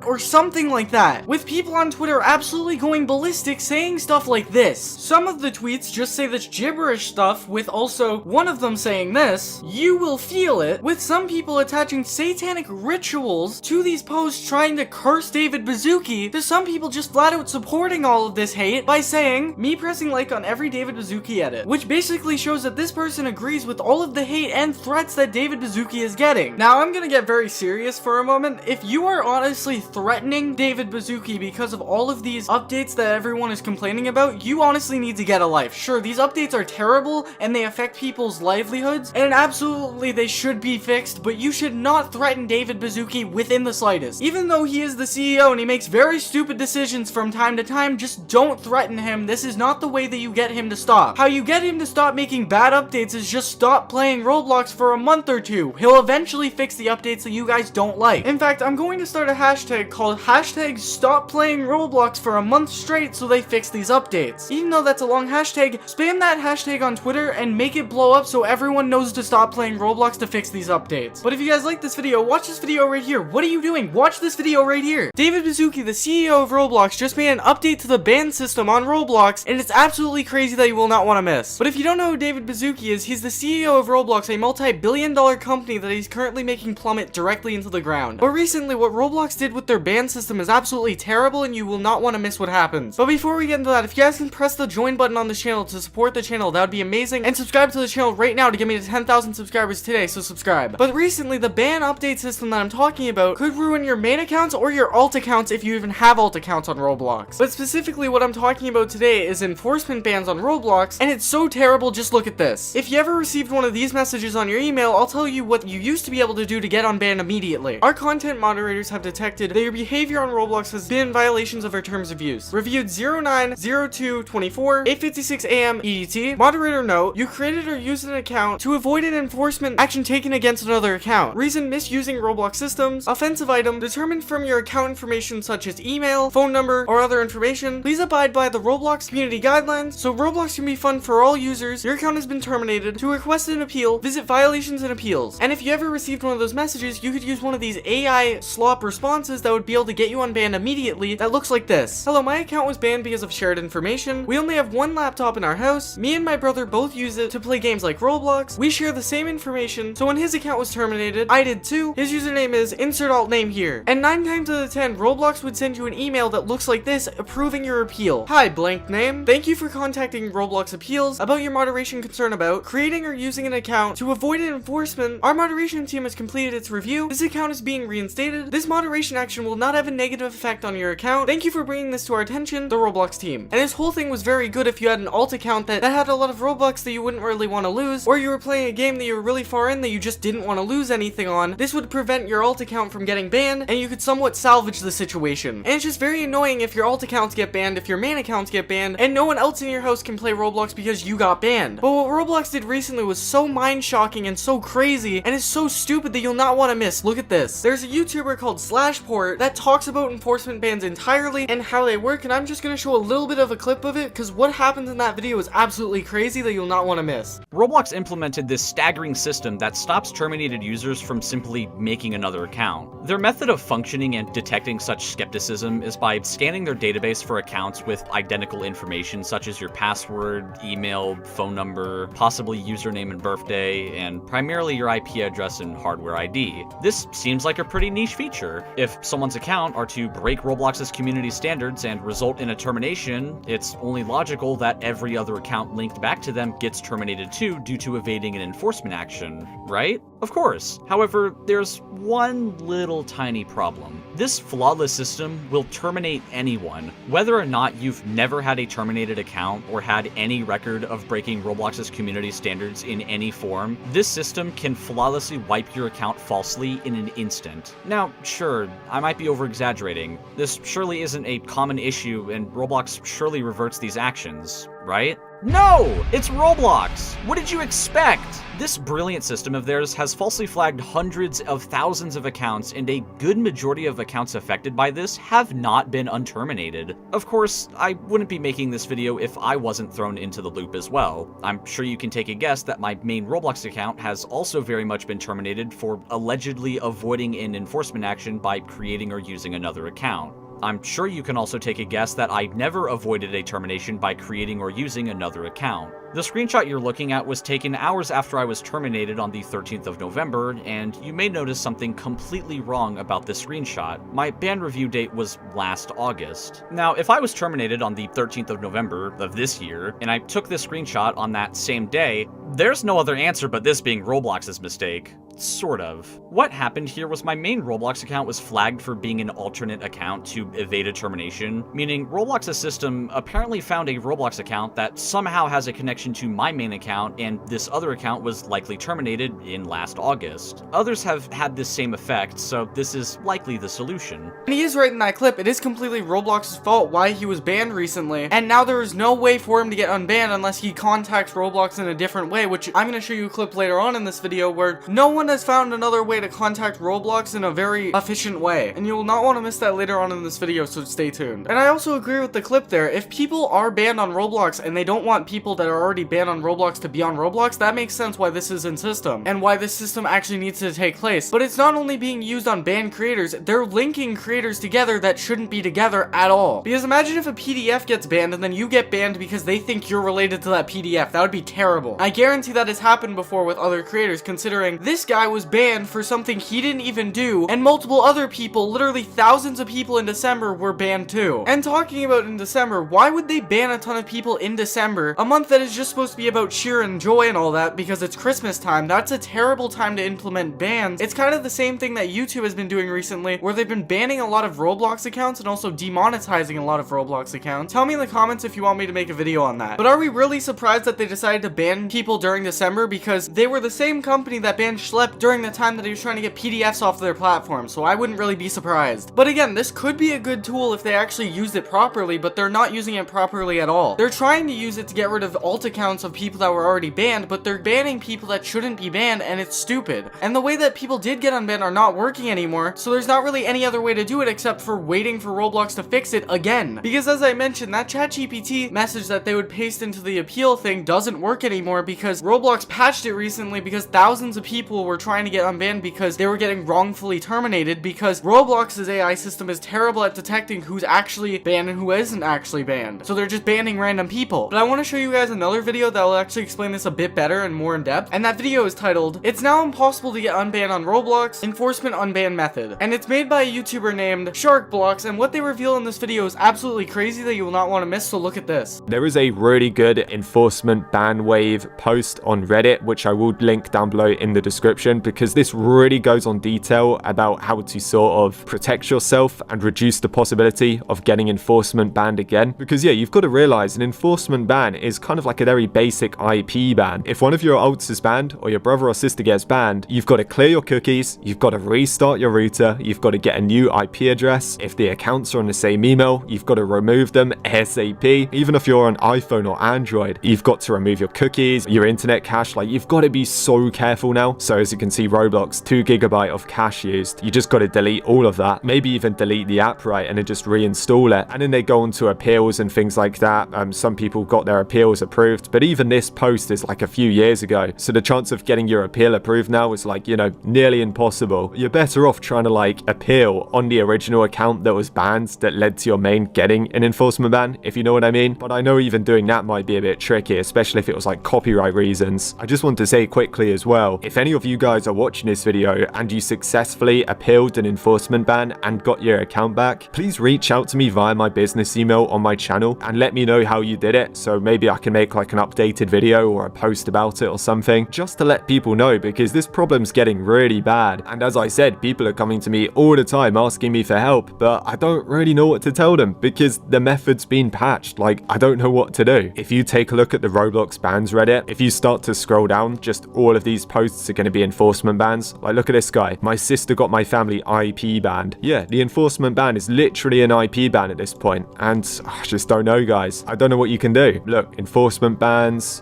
or something like that, with people on Twitter absolutely going ballistic saying stuff like this. Some of the tweets just say this gibberish stuff, with also one of them saying this, "You will feel it," with some people attaching satanic rituals to these posts trying to curse David Baszucki, to some people just flat out supporting all of this hate by saying, "Me pressing like on every David Baszucki edit," which basically shows that this person agrees with all of the hate and threats that David Baszucki is getting. Now I'm gonna get very serious for a moment. If you are honestly threatening David Baszucki because of all of these updates that everyone is complaining about, you honestly need to get a life. Sure, these updates are terrible and they affect people's livelihoods, and absolutely they should be fixed, but you should not threaten David Baszucki within the slightest. Even though he is the CEO and he makes very stupid decisions from time to time, just don't threaten him. This is not the way that you get him to stop. How you get him to stop making bad updates is just stop playing Roblox for a month or two. He'll eventually fix the updates that you guys don't like. In fact, I'm going to start a hashtag called hashtag stop playing Roblox for a month straight so they fix these updates. Even though that's a long hashtag, spam that hashtag on Twitter and make it blow up so everyone knows to stop playing Roblox to fix these updates. But if you guys like this video, watch this video right here. What are you doing? Watch this video right here. David Baszucki, the CEO of Roblox, just made an update to the ban system on Roblox, and it's absolutely crazy that you will not want to miss. But if you don't know who David Baszucki is, he's the CEO of Roblox, a multi-billion-dollar company that he's currently making plummet directly into the ground. But recently, what Roblox did with their ban system is absolutely terrible, and you will not want to miss what happens. But before we get into that, if you guys can press the join button on the channel to support the channel, that would be amazing, and subscribe to the channel right now to get me to 10,000 subscribers today, so subscribe. But recently, the ban update system that I'm talking about could ruin your main accounts or your alt accounts if you even have alt accounts on Roblox. But specifically, what I'm talking about today is enforcement bans on Roblox, and it's so terrible, just look at this. If you ever received one of these messages on your email, I'll tell you what you used to be able to do to get unbanned immediately. Our content moderators have detected that your behavior on Roblox has been in violations of our terms of use. Reviewed 09/02/24, 8:56 AM EDT. Moderator note: you created or used an account to avoid an enforcement action taken against another account. Reason: misusing Roblox systems. Offensive item: determined from your account information such as email, phone number, or other information. Please abide by the Roblox community guidelines so Roblox can be fun for all users. Your account has been terminated. To request an appeal, visit violations and appeals. And if you ever received one of those messages, you could use one of these AI slop responses that would be able to get you unbanned immediately. That looks like this. Hello, my account was banned because of shared information. We only have one laptop in our house. Me and my brother both use it to play games like Roblox. We share the same information, so when his account was terminated, I did too. His username is insert alt name here. And 9 times out of 10, Roblox would send you an email that looks like this, approving your appeal. Hi, blank name. Thank you for contacting Roblox Appeals about your moderation concern about creating or using an account to avoid an enforcement. Our moderation team has completed its review. This account is being reinstated. This moderation action will not have a negative effect on your account. Thank you for bringing this to our attention, the Roblox team. And this whole thing was very good if you had an alt account that had a lot of Robux that you wouldn't really want to lose, or you were playing a game that you were really far in that you just didn't want to lose anything on. This would prevent your alt account from getting banned, and you could somewhat salvage the situation. And it's just very annoying if your alt accounts get banned, if your main accounts get banned, and no one else in your house can play Roblox because you got banned. But what Roblox did recently was so mind-shocking and so crazy, and it's so stupid that you'll not want to miss. Look at this. There's a YouTuber called Slashport that talks about enforcement bans entirely and how they work, and I'm just going to show a little bit of a clip of it because what happens in that video is absolutely crazy that you'll not want to miss. Roblox implemented this staggering system that stops terminated users from simply making another account. Their method of functioning and detecting such skepticism is by scanning their database for accounts with identical information such as your password, email, phone number, possibly username and birthday, and primarily your IP address and hardware ID. This seems like a pretty niche feature. If someone's account are to break Roblox's community standards and result in a termination, it's only logical that every other account linked back to them gets terminated too due to evading an enforcement action, right? Of course. However, there's one little tiny problem. This flawless system will terminate anyone. Whether or not you've never had a terminated account or had any record of breaking Roblox's community standards in any form, this system can flawlessly wipe your account falsely in an instant. Now, sure, I might be over-exaggerating. This surely isn't a common issue, and Roblox surely reverts these actions, right? No! It's Roblox! What did you expect? This brilliant system of theirs has falsely flagged hundreds of thousands of accounts, and a good majority of accounts affected by this have not been unterminated. Of course, I wouldn't be making this video if I wasn't thrown into the loop as well. I'm sure you can take a guess that my main Roblox account has also very much been terminated for allegedly avoiding an enforcement action by creating or using another account. I'm sure you can also take a guess that I never avoided a termination by creating or using another account. The screenshot you're looking at was taken hours after I was terminated on the 13th of November, and you may notice something completely wrong about this screenshot. My ban review date was last August. Now, if I was terminated on the 13th of November of this year, and I took this screenshot on that same day, there's no other answer but this being Roblox's mistake. Sort of. What happened here was my main Roblox account was flagged for being an alternate account to evade a termination, meaning Roblox's system apparently found a Roblox account that somehow has a connection to my main account, and this other account was likely terminated in last August. Others have had this same effect, so this is likely the solution. And he is right in that clip. It is completely Roblox's fault why he was banned recently, and now there is no way for him to get unbanned unless he contacts Roblox in a different way, which I'm going to show you a clip later on in this video where no one has found another way to contact Roblox in a very efficient way, and you will not want to miss that later on in this video, so stay tuned. And I also agree with the clip there. If people are banned on Roblox and they don't want people that are already banned on Roblox to be on Roblox, that makes sense why this is in system and why this system actually needs to take place. But it's not only being used on banned creators, they're linking creators together that shouldn't be together at all. Because imagine if a PDF gets banned and then you get banned because they think you're related to that PDF. That would be terrible. I guarantee that has happened before with other creators, considering this guy was banned for something he didn't even do, and multiple other people, literally thousands of people in December, were banned too. And talking about in December, why would they ban a ton of people in December, a month that is just supposed to be about cheer and joy and all that because it's Christmas time? That's a terrible time to implement bans. It's kind of the same thing that YouTube has been doing recently, where they've been banning a lot of Roblox accounts and also demonetizing a lot of Roblox accounts. Tell me in the comments if you want me to make a video on that. But are we really surprised that they decided to ban people during December? Because they were the same company that banned Schlep during the time that he was trying to get PDFs off their platform, so I wouldn't really be surprised. But again, this could be a good tool if they actually used it properly, but they're not using it properly at all. They're trying to use it to get rid of alt accounts of people that were already banned, but they're banning people that shouldn't be banned, and it's stupid. And the way that people did get unbanned are not working anymore, so there's not really any other way to do it except for waiting for Roblox to fix it again. Because as I mentioned, that ChatGPT message that they would paste into the appeal thing doesn't work anymore because Roblox patched it recently because thousands of people were trying to get unbanned because they were getting wrongfully terminated because Roblox's AI system is terrible at detecting who's actually banned and who isn't actually banned. So they're just banning random people. But I want to show you guys another video that will actually explain this a bit better and more in depth. And that video is titled, "It's Now Impossible to Get Unbanned on Roblox, Enforcement Unban Method." And it's made by a YouTuber named SharkBlocks, and what they reveal in this video is absolutely crazy that you will not want to miss, so look at this. There is a really good enforcement ban wave post on Reddit, which I will link down below in the description, because this really goes on detail about how to sort of protect yourself and reduce the possibility of getting enforcement banned again. Because yeah, you've got to realize an enforcement ban is kind of like a very basic IP ban. If one of your alts is banned or your brother or sister gets banned, you've got to clear your cookies, you've got to restart your router, you've got to get a new IP address. If the accounts are on the same email, you've got to remove them ASAP. Even if you're on iPhone or Android, you've got to remove your cookies, your internet cache. Like, you've got to be so careful now. So as you can see, Roblox, 2 GB of cache used. You just got to delete all of that. Maybe even delete the app, right, and then just reinstall it. And then they go on to appeals and things like that. Some people got their appeals approved. approved, but even this post is like a few years ago, so the chance of getting your appeal approved now is like, you know, nearly impossible. You're better off trying to like appeal on the original account that was banned that led to your main getting an enforcement ban, if you know what I mean. But I know even doing that might be a bit tricky, especially if it was like copyright reasons. I just want to say quickly as well, if any of you guys are watching this video and you successfully appealed an enforcement ban and got your account back, please reach out to me via my business email on my channel and let me know how you did it, so maybe I can make like an updated video or a post about it or something, just to let people know, because this problem's getting really bad. And as I said, people are coming to me all the time asking me for help, but I don't really know what to tell them because the method's been patched. Like, I don't know what to do. If you take a look at the Roblox bans Reddit, if you start to scroll down, just all of these posts are going to be enforcement bans. Like, look at this guy. My sister got my family IP banned. Yeah, the enforcement ban is literally an IP ban at this point, and I just don't know, guys. I don't know what you can do. Look, enforcement bans.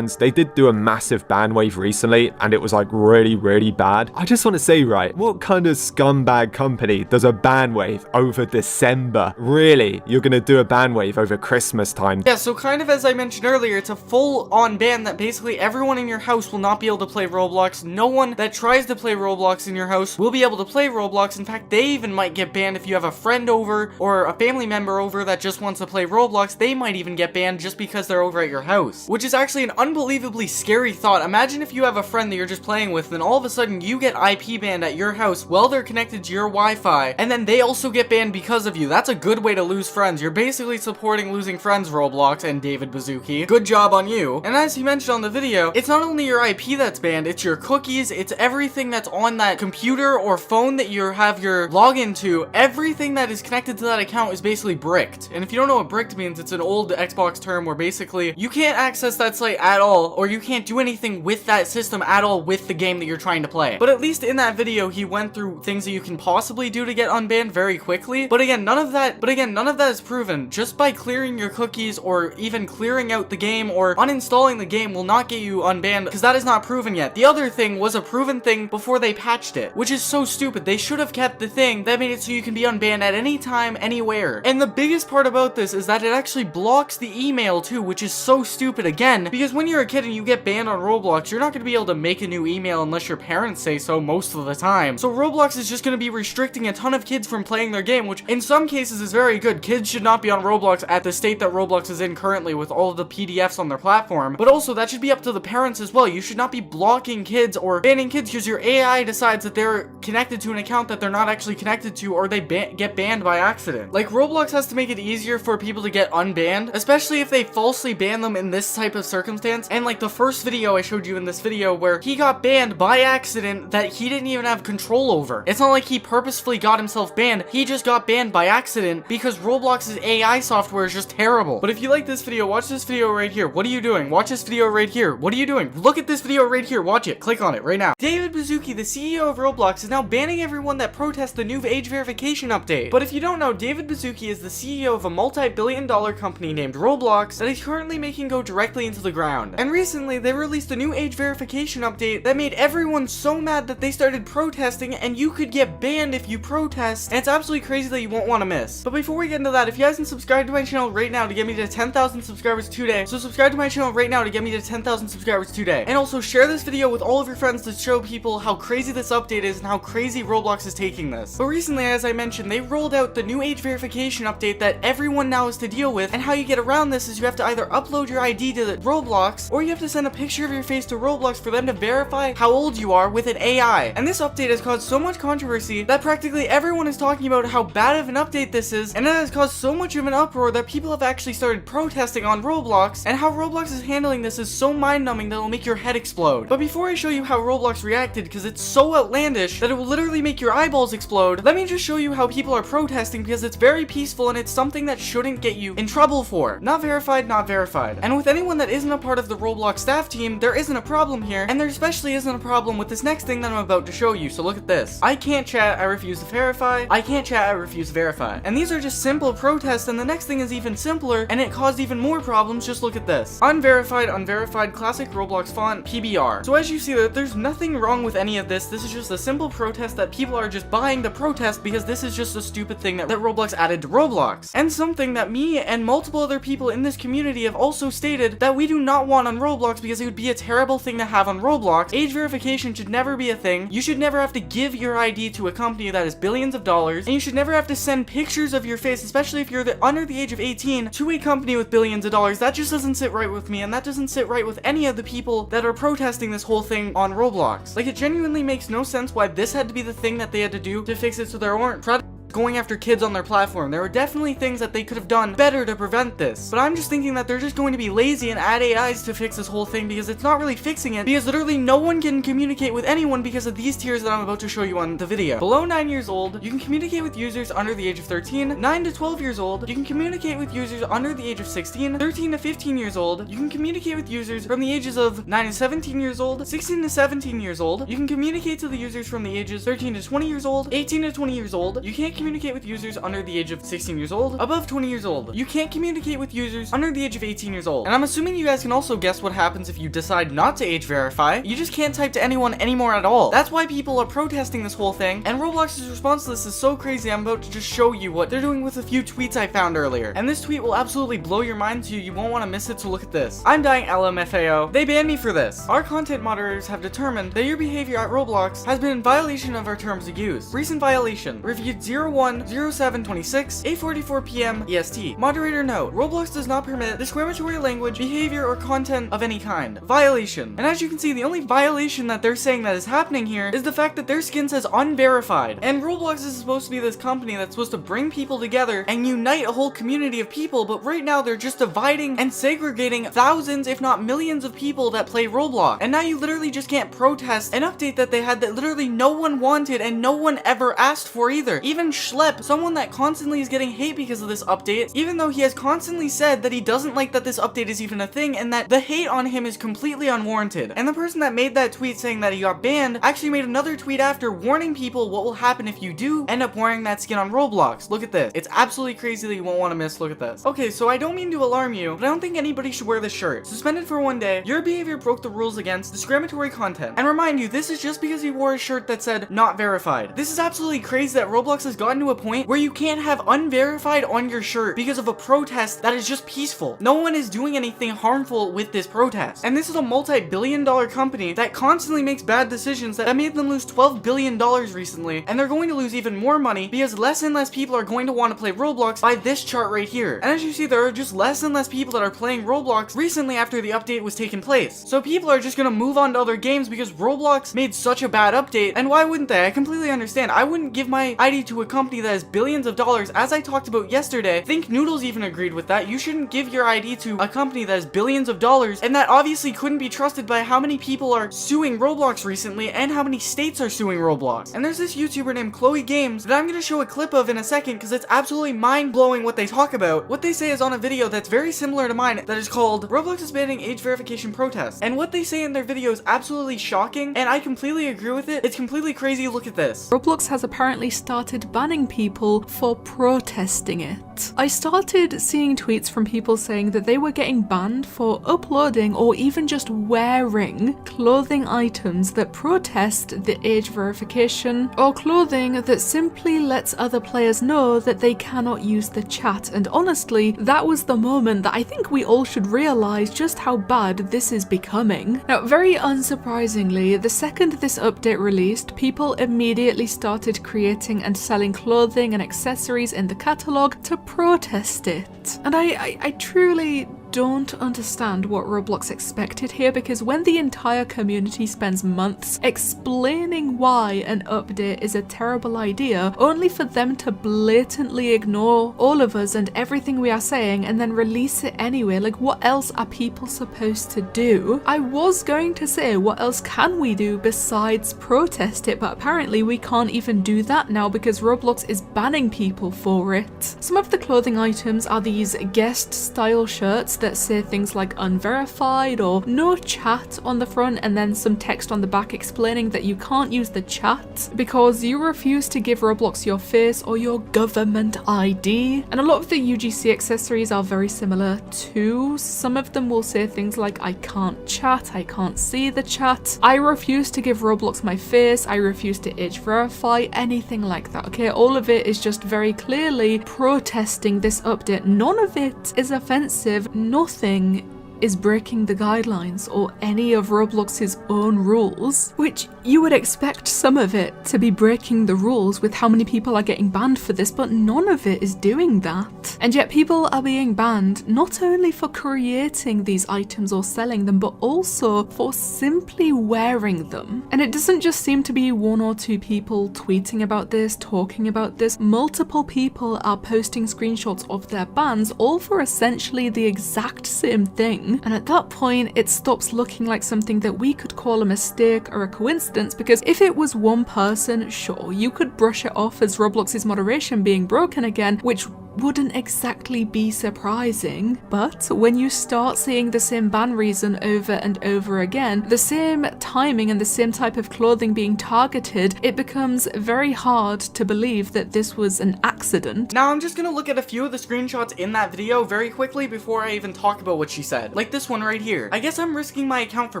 They did do a massive ban wave recently, and it was like really, really bad. I just want to say, right, what kind of scumbag company does a ban wave over December? Really? You're going to do a ban wave over Christmas time? Yeah, so kind of as I mentioned earlier, it's a full-on ban that basically everyone in your house will not be able to play Roblox. No one that tries to play Roblox in your house will be able to play Roblox. In fact, they even might get banned if you have a friend over or a family member over that just wants to play Roblox. They might even get banned just because they're over at your house, which is actually an unbelievably scary thought. Imagine if you have a friend that you're just playing with, and all of a sudden you get IP banned at your house while they're connected to your Wi-Fi, and then they also get banned because of you. That's a good way to lose friends. You're basically supporting losing friends, Roblox and David Baszucki. Good job on you. And as he mentioned on the video, it's not only your IP that's banned, it's your cookies, it's everything that's on that computer or phone that you have your login to. Everything that is connected to that account is basically bricked. And if you don't know what bricked means, it's an old Xbox term where basically you can't access that site at all, or you can't do anything with that system at all with the game that you're trying to play. But at least in that video, he went through things that you can possibly do to get unbanned very quickly. But again, none of that is proven. Just by clearing your cookies or even clearing out the game or uninstalling the game will not get you unbanned, because that is not proven yet. The other thing was a proven thing before they patched it, which is so stupid. They should have kept the thing that made it so you can be unbanned at any time, anywhere. And the biggest part about this is that it actually blocks the email too, which is so stupid again, because when you're a kid and you get banned on Roblox, you're not going to be able to make a new email unless your parents say so most of the time. So Roblox is just going to be restricting a ton of kids from playing their game, which in some cases is very good. Kids should not be on Roblox at the state that Roblox is in currently with all of the PDFs on their platform, but also that should be up to the parents as well. You should not be blocking kids or banning kids because your AI decides that they're connected to an account that they're not actually connected to, or they get banned by accident. Like, Roblox has to make it easier for people to get unbanned, especially if they falsely ban them in this type of circumstance. And like the first video I showed you in this video where he got banned by accident that he didn't even have control over. It's not like he purposefully got himself banned. He just got banned by accident because Roblox's AI software is just terrible. But if you like this video, watch this video right here. What are you doing? Watch this video right here. What are you doing? Look at this video right here. Watch it. Click on it right now. David Baszucki, the CEO of Roblox, is now banning everyone that protests the new age verification update. But if you don't know, David Baszucki is the CEO of a multi-billion-dollar company named Roblox that he's currently making go directly into the ground. And recently, they released a new age verification update that made everyone so mad that they started protesting, and you could get banned if you protest, and it's absolutely crazy that you won't want to miss. But before we get into that, if you haven't subscribed to my channel right now to get me to 10,000 subscribers today, so subscribe to my channel right now to get me to 10,000 subscribers today. And also share this video with all of your friends to show people how crazy this update is and how crazy Roblox is taking this. But recently, as I mentioned, they rolled out the new age verification update that everyone now has to deal with, and how you get around this is you have to either upload your ID to the Roblox, or you have to send a picture of your face to Roblox for them to verify how old you are with an AI. And this update has caused so much controversy that practically everyone is talking about how bad of an update this is, and it has caused so much of an uproar that people have actually started protesting on Roblox, and how Roblox is handling this is so mind-numbing that it'll make your head explode. But before I show you how Roblox reacted, because it's so outlandish that it will literally make your eyeballs explode, let me just show you how people are protesting, because it's very peaceful and it's something that shouldn't get you in trouble for. Not verified, not verified. And with anyone that isn't a part of the Roblox staff team, there isn't a problem here, and there especially isn't a problem with this next thing that I'm about to show you. So look at this. I can't chat, I refuse to verify. I can't chat, I refuse to verify. And these are just simple protests, and the next thing is even simpler, and it caused even more problems. Just look at this. Unverified, unverified, classic Roblox font, PBR. So as you see, there's nothing wrong with any of this. This is just a simple protest that people are just buying to protest because this is just a stupid thing that Roblox added to Roblox. And something that me and multiple other people in this community have have also stated that we do not want on Roblox because it would be a terrible thing to have on Roblox. Age verification should never be a thing. You should never have to give your ID to a company that is billions of dollars, and you should never have to send pictures of your face, especially if you're under the age of 18, to a company with billions of dollars. That just doesn't sit right with me, and that doesn't sit right with any of the people that are protesting this whole thing on Roblox. Like, it genuinely makes no sense why this had to be the thing that they had to do to fix it so there weren't going after kids on their platform. There were definitely things that they could have done better to prevent this, but I'm just thinking that they're just going to be lazy and add AIs to fix this whole thing, because it's not really fixing it, because literally no one can communicate with anyone because of these tiers that I'm about to show you on the video. Below 9 years old, you can communicate with users under the age of 13. 9 to 12 years old, you can communicate with users under the age of 16. 13 to 15 years old, you can communicate with users from the ages of 9 to 17 years old. 16 to 17 years old, you can communicate to the users from the ages 13 to 20 years old. 18 to 20 years old, you can't communicate with users under the age of 16 years old. Above 20 years old, you can't communicate with users under the age of 18 years old. And I'm assuming you guys can also guess what happens if you decide not to age verify. You just can't type to anyone anymore at all. That's why people are protesting this whole thing, and Roblox's response to this is so crazy. I'm about to just show you what they're doing with a few tweets I found earlier. And this tweet will absolutely blow your mind too. You won't want to miss it, so look at this. I'm dying LMFAO. They banned me for this. Our content moderators have determined that your behavior at Roblox has been in violation of our terms of use. Recent violation. Reviewed 01/07/26, 8:44 p.m. EST. Moderator note: Roblox does not permit discriminatory language, behavior, or content of any kind. Violation. And as you can see, the only violation that they're saying that is happening here is the fact that their skin says unverified. And Roblox is supposed to be this company that's supposed to bring people together and unite a whole community of people, but right now they're just dividing and segregating thousands, if not millions, of people that play Roblox. And now you literally just can't protest an update that they had that literally no one wanted and no one ever asked for either. Even Schlep, someone that constantly is getting hate because of this update, even though he has constantly said that he doesn't like that this update is even a thing and that the hate on him is completely unwarranted. And the person that made that tweet saying that he got banned actually made another tweet after warning people what will happen if you do end up wearing that skin on Roblox. Look at this. It's absolutely crazy that you won't want to miss. Look at this. Okay, so I don't mean to alarm you, but I don't think anybody should wear this shirt. Suspended for 1 day. Your behavior broke the rules against discriminatory content. And remind you, this is just because he wore a shirt that said not verified. This is absolutely crazy that Roblox has gotten to a point where you can't have unverified on your shirt because of a protest that is just peaceful. No one is doing anything harmful with this protest. And this is a multi-billion-dollar company that constantly makes bad decisions that made them lose $12 billion recently, and they're going to lose even more money because less and less people are going to want to play Roblox by this chart right here. And as you see, there are just less and less people that are playing Roblox recently after the update was taking place. So people are just gonna move on to other games because Roblox made such a bad update, and why wouldn't they? I completely understand. I wouldn't give my ID to a company that has billions of dollars, as I talked about yesterday. Think Noodles even agreed with that. You shouldn't give your ID to a company that has billions of dollars, and that obviously couldn't be trusted by how many people are suing Roblox recently and how many states are suing Roblox. And there's this YouTuber named Chloe Games that I'm gonna show a clip of in a second because it's absolutely mind-blowing what they talk about. What they say is on a video that's very similar to mine that is called Roblox is banning age verification protests. And what they say in their video is absolutely shocking, and I completely agree with it. It's completely crazy. Look at this. Roblox has apparently started banning people for protesting it. I started seeing tweets from people saying that they were getting banned for uploading or even just wearing clothing items that protest the age verification, or clothing that simply lets other players know that they cannot use the chat. And honestly, that was the moment that I think we all should realize just how bad this is becoming. Now, very unsurprisingly, the second this update released, people immediately started creating and selling clothing and accessories in the catalog to protest it. And I truly don't understand what Roblox expected here, because when the entire community spends months explaining why an update is a terrible idea, only for them to blatantly ignore all of us and everything we are saying and then release it anyway, like what else are people supposed to do? I was going to say, what else can we do besides protest it, but apparently we can't even do that now because Roblox is banning people for it. Some of the clothing items are these guest style shirts that say things like unverified or no chat on the front, and then some text on the back explaining that you can't use the chat because you refuse to give Roblox your face or your government ID. And a lot of the UGC accessories are very similar too. Some of them will say things like I can't chat, I can't see the chat, I refuse to give Roblox my face, I refuse to age verify, anything like that. Okay, all of it is just very clearly protesting this update. None of it is offensive, none nothing is breaking the guidelines or any of Roblox's own rules, which you would expect some of it to be breaking the rules with how many people are getting banned for this, but none of it is doing that. And yet people are being banned not only for creating these items or selling them, but also for simply wearing them. And it doesn't just seem to be one or two people tweeting about this, talking about this. Multiple people are posting screenshots of their bans, all for essentially the exact same thing. And at that point, it stops looking like something that we could call a mistake or a coincidence, because if it was one person, sure, you could brush it off as Roblox's moderation being broken again, which wouldn't exactly be surprising. But when you start seeing the same ban reason over and over again, the same timing and the same type of clothing being targeted, it becomes very hard to believe that this was an accident. Now I'm just gonna look at a few of the screenshots in that video very quickly before I even talk about what she said. Like this one right here. I guess I'm risking my account for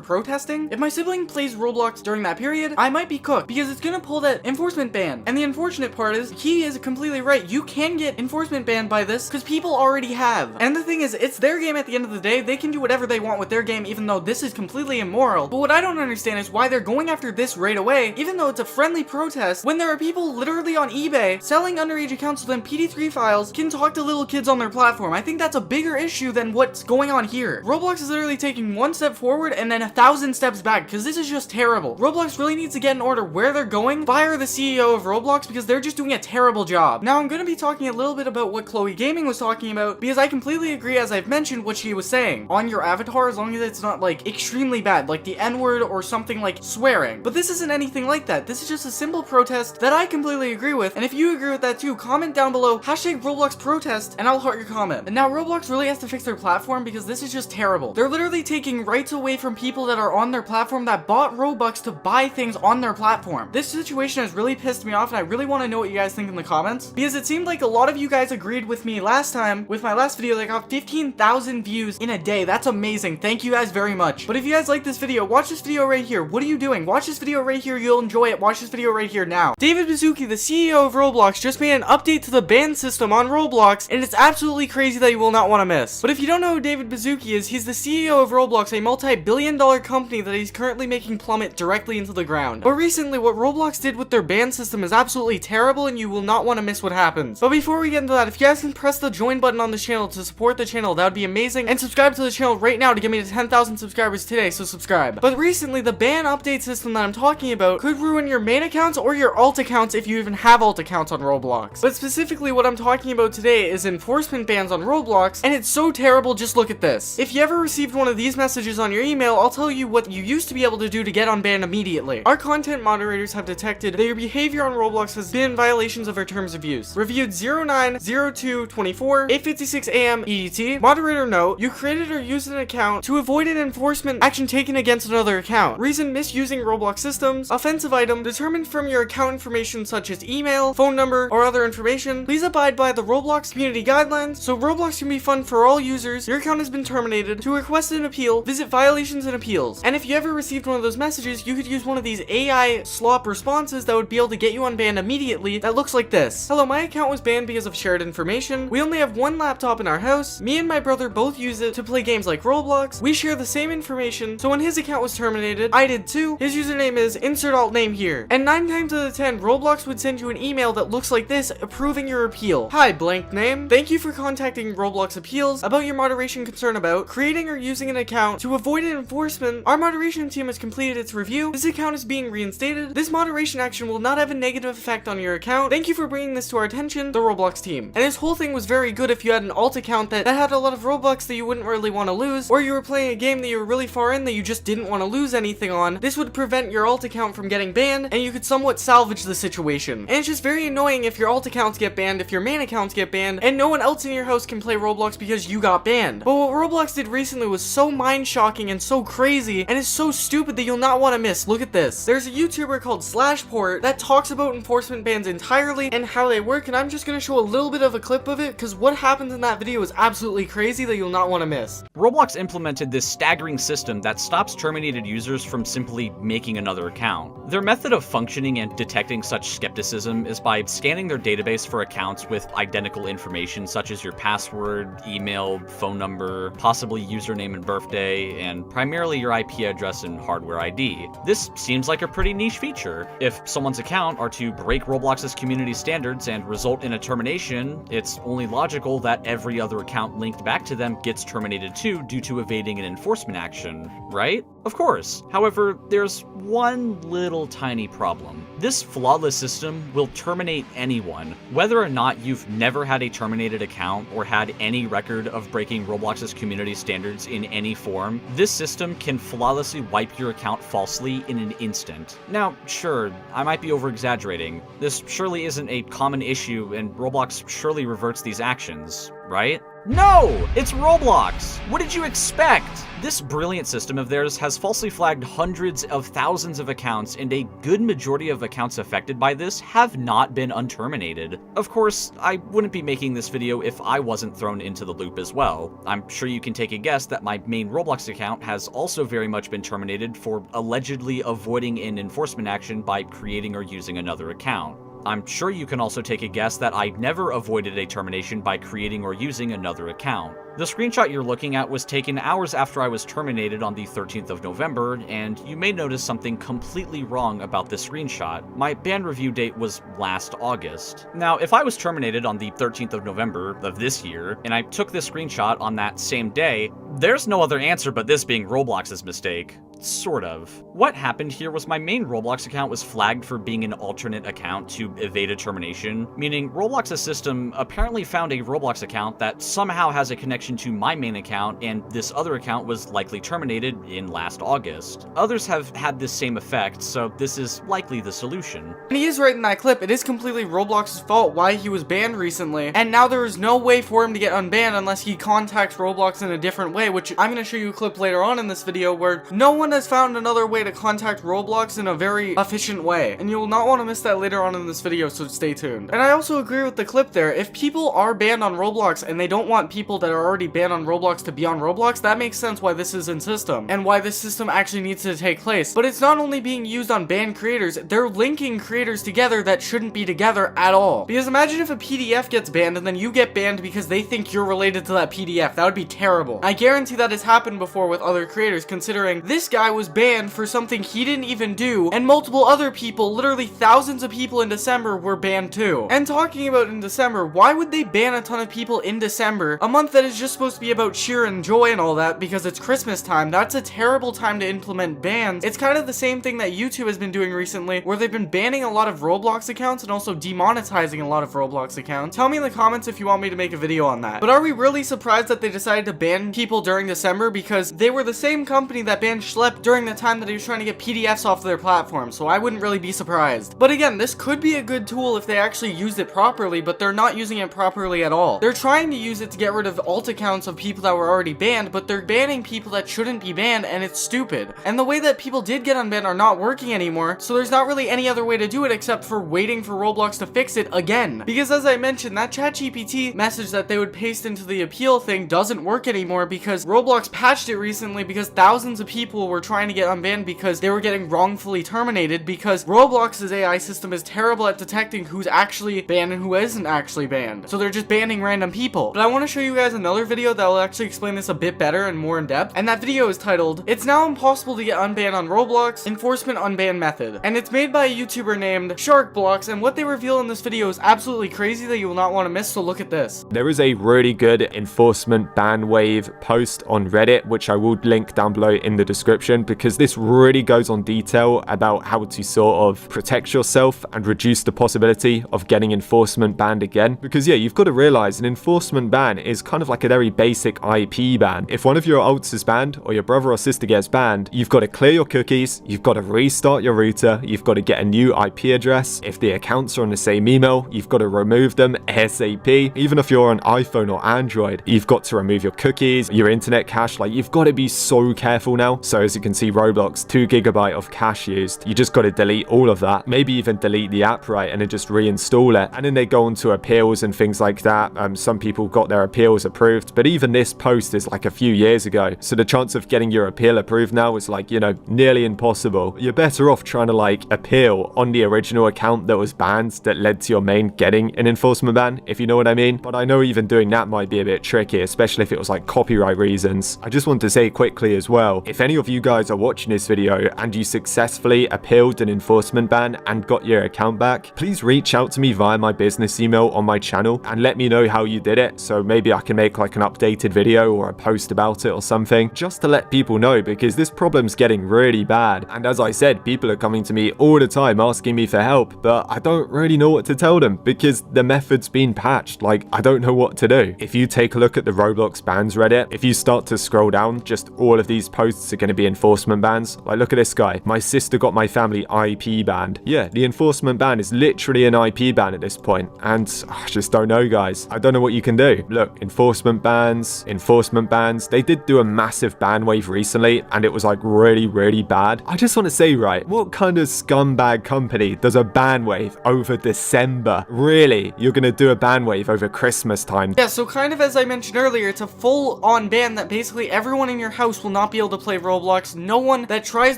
protesting. If my sibling plays Roblox during that period, I might be cooked because it's gonna pull that enforcement ban. And the unfortunate part is, he is completely right. You can get enforcement banned by this because people already have. And the thing is, it's their game at the end of the day. They can do whatever they want with their game, even though this is completely immoral. But what I don't understand is why they're going after this right away, even though it's a friendly protest, when there are people literally on eBay selling underage accounts so then PD3 files can talk to little kids on their platform. I think that's a bigger issue than what's going on here. Roblox is literally taking one step forward and then 1,000 steps back, because this is just terrible. Roblox really needs to get in order where they're going, fire the CEO of Roblox, because they're just doing a terrible job. Now I'm going to be talking a little bit about what Chloe Gaming was talking about, because I completely agree, as I've mentioned, what she was saying. On your avatar, as long as it's not like extremely bad, like the N-word or something like swearing. But this isn't anything like that. This is just a simple protest that I completely agree with, and if you agree with that too, comment down below #Roblox protest and I'll heart your comment. And now Roblox really has to fix their platform, because this is just terrible. They're literally taking rights away from people that are on their platform that bought Robux to buy things on their platform. This situation has really pissed me off, and I really want to know what you guys think in the comments, because it seemed like a lot of you guys agreed with me last time with my last video that got 15,000 views in a day. That's amazing. Thank you guys very much. But if you guys like this video, watch this video right here. What are you doing? Watch this video right here. You'll enjoy it. Watch this video right here now. David Baszucki, the CEO of Roblox, just made an update to the ban system on Roblox, and it's absolutely crazy that you will not want to miss. But if you don't know who David Baszucki is, he's the CEO of Roblox, a multi-billion-dollar company that he's currently making plummet directly into the ground. But recently, what Roblox did with their ban system is absolutely terrible, and you will not want to miss what happens. But before we get into that, if you guys can press the join button on this channel to support the channel, that would be amazing, and subscribe to the channel right now to get me to 10,000 subscribers today, so subscribe. But recently, the ban update system that I'm talking about could ruin your main accounts or your alt accounts if you even have alt accounts on Roblox. But specifically, what I'm talking about today is enforcement bans on Roblox, and it's so terrible. Just look at this. If you ever received one of these messages on your email, I'll tell you what you used to be able to do to get unbanned immediately. Our content moderators have detected that your behavior on Roblox has been in violations of our terms of use. Reviewed 09/02/24, 8:56 a.m. EDT. Moderator note: you created or used an account to avoid an enforcement action taken against another account. Reason: misusing Roblox systems. Offensive item: determined from your account information such as email, phone number, or other information. Please abide by the Roblox community guidelines so Roblox can be fun for all users. Your account has been terminated. To request an appeal, visit violations and appeals. And if you ever received one of those messages, you could use one of these AI slop responses that would be able to get you unbanned immediately. That looks like this. Hello, my account was banned because of shared information. We only have one laptop in our house. Me and my brother both use it to play games like Roblox. We share the same information, so when his account was terminated, I did too. His username is insert alt name here. And 9 times out of 10, Roblox would send you an email that looks like this, approving your appeal. Hi, blank name. Thank you for contacting Roblox Appeals about your moderation concern about creating or using an account to avoid an enforcement. Our moderation team has completed its review. This account is being reinstated. This moderation action will not have a negative effect on your account. Thank you for bringing this to our attention, the Roblox team. And this whole thing was very good if you had an alt account that had a lot of Robux that you wouldn't really want to lose, or you were playing a game that you were really far in that you just didn't want to lose anything on. This would prevent your alt account from getting banned, and you could somewhat salvage the situation. And it's just very annoying if your alt accounts get banned, if your main accounts get banned, and no one else in your house can play Roblox because you got banned. But what Roblox did recently was so mind-shocking and so crazy, and it's so stupid that you'll not want to miss. Look at this. There's a YouTuber called /Port that talks about enforcement bans entirely and how they work, and I'm just going to show a little bit of a clip of it because what happens in that video is absolutely crazy that you'll not want to miss. Roblox implemented this staggering system that stops terminated users from simply making another account. Their method of functioning and detecting such skepticism is by scanning their database for accounts with identical information such as your password, email, phone number, possibly username and birthday, and primarily your IP address and hardware ID. This seems like a pretty niche feature. If someone's account are to break Roblox's community standards and result in a termination, it's only logical that every other account linked back to them gets terminated too due to evading an enforcement action, right? Of course. However, there's one little tiny problem. This flawless system will terminate anyone. Whether or not you've never had a terminated account or had any record of breaking Roblox's community standards in any form, this system can flawlessly wipe your account falsely in an instant. Now, sure, I might be over-exaggerating. This surely isn't a common issue, and Roblox surely reverts these actions, right? No! It's Roblox! What did you expect? This brilliant system of theirs has falsely flagged hundreds of thousands of accounts, and a good majority of accounts affected by this have not been unterminated. Of course, I wouldn't be making this video if I wasn't thrown into the loop as well. I'm sure you can take a guess that my main Roblox account has also very much been terminated for allegedly avoiding an enforcement action by creating or using another account. I'm sure you can also take a guess that I never avoided a termination by creating or using another account. The screenshot you're looking at was taken hours after I was terminated on the 13th of November, and you may notice something completely wrong about this screenshot. My ban review date was last August. Now, if I was terminated on the 13th of November of this year, and I took this screenshot on that same day, there's no other answer but this being Roblox's mistake. Sort of. What happened here was my main Roblox account was flagged for being an alternate account to evade a termination, meaning Roblox's system apparently found a Roblox account that somehow has a connection to my main account, and this other account was likely terminated in last August. Others have had this same effect, so this is likely the solution. And he is right in that clip. It is completely Roblox's fault why he was banned recently, and now there is no way for him to get unbanned unless he contacts Roblox in a different way, which I'm going to show you a clip later on in this video where no one has found another way to contact Roblox in a very efficient way, and you will not want to miss that later on in this video, so stay tuned. And I also agree with the clip there. If people are banned on Roblox and they don't want people that are already banned on Roblox to be on Roblox, that makes sense why this is in system and why this system actually needs to take place. But it's not only being used on banned creators, they're linking creators together that shouldn't be together at all. Because imagine if a PDF gets banned and then you get banned because they think you're related to that PDF. That would be terrible. I guarantee that has happened before with other creators, considering this guy was banned for something he didn't even do, and multiple other people, literally thousands of people in December, were banned too. And talking about in December, why would they ban a ton of people in December, a month that is just supposed to be about cheer and joy and all that because it's Christmas time? That's a terrible time to implement bans. It's kind of the same thing that YouTube has been doing recently, where they've been banning a lot of Roblox accounts and also demonetizing a lot of Roblox accounts. Tell me in the comments if you want me to make a video on that. But are we really surprised that they decided to ban people during December? Because they were the same company that banned Schlep during the time that he was trying to get PDFs off their platform, so I wouldn't really be surprised. But again, this could be a good tool if they actually used it properly, but they're not using it properly at all. They're trying to use it to get rid of alt accounts of people that were already banned, but they're banning people that shouldn't be banned, and it's stupid. And the way that people did get unbanned are not working anymore, so there's not really any other way to do it except for waiting for Roblox to fix it again. Because as I mentioned, that ChatGPT message that they would paste into the appeal thing doesn't work anymore because Roblox patched it recently because thousands of people were trying to get unbanned because they were getting wrongfully terminated because Roblox's AI system is terrible at detecting who's actually banned and who isn't actually banned. So they're just banning random people. But I want to show you guys another video that will actually explain this a bit better and more in depth. And that video is titled, "It's Now Impossible to Get Unbanned on Roblox, Enforcement Unban Method." And it's made by a YouTuber named SharkBlocks, and what they reveal in this video is absolutely crazy that you will not want to miss, so look at this. There is a really good enforcement ban wave post on Reddit, which I will link down below in the description, because this really goes on detail about how to sort of protect yourself and reduce the possibility of getting enforcement banned again. Because yeah, you've got to realize an enforcement ban is kind of like a very basic IP ban. If one of your alts is banned or your brother or sister gets banned, you've got to clear your cookies, you've got to restart your router, you've got to get a new IP address. If the accounts are on the same email, you've got to remove them ASAP. Even if you're on iPhone or Android, you've got to remove your cookies, your internet cache. Like, you've got to be so careful now. So as you can see, Roblox, 2 GB of cache used. You just got to delete all of that. Maybe even delete the app, right, and then just reinstall it. And then they go on to appeals and things like that. Some people got their appeals approved, but even this post is like a few years ago. So the chance of getting your appeal approved now is like, you know, nearly impossible. You're better off trying to like appeal on the original account that was banned that led to your main getting an enforcement ban, if you know what I mean. But I know even doing that might be a bit tricky, especially if it was like copyright reasons. I just want to say quickly as well, if any of you guys are watching this video and you successfully appealed an enforcement ban and got your account back, please reach out to me via my business email on my channel and let me know how you did it, so maybe I can make like an updated video or a post about it or something, just to let people know, because this problem's getting really bad. And as I said, people are coming to me all the time asking me for help, but I don't really know what to tell them because the method's been patched. Like, I don't know what to do. If you take a look at the Roblox bans Reddit, if you start to scroll down, just all of these posts are going to be enforcement bans. Like, look at this guy. My sister got my family IP banned. Yeah, the enforcement ban is literally an IP ban at this point, and I just don't know, guys. I don't know what you can do. Look, enforcement bans. They did do a massive ban wave recently, and it was like really, really bad. I just want to say, right, what kind of scumbag company does a ban wave over December? Really? You're going to do a ban wave over Christmas time? Yeah, so kind of as I mentioned earlier, it's a full-on ban that basically everyone in your house will not be able to play Roblox. No one that tries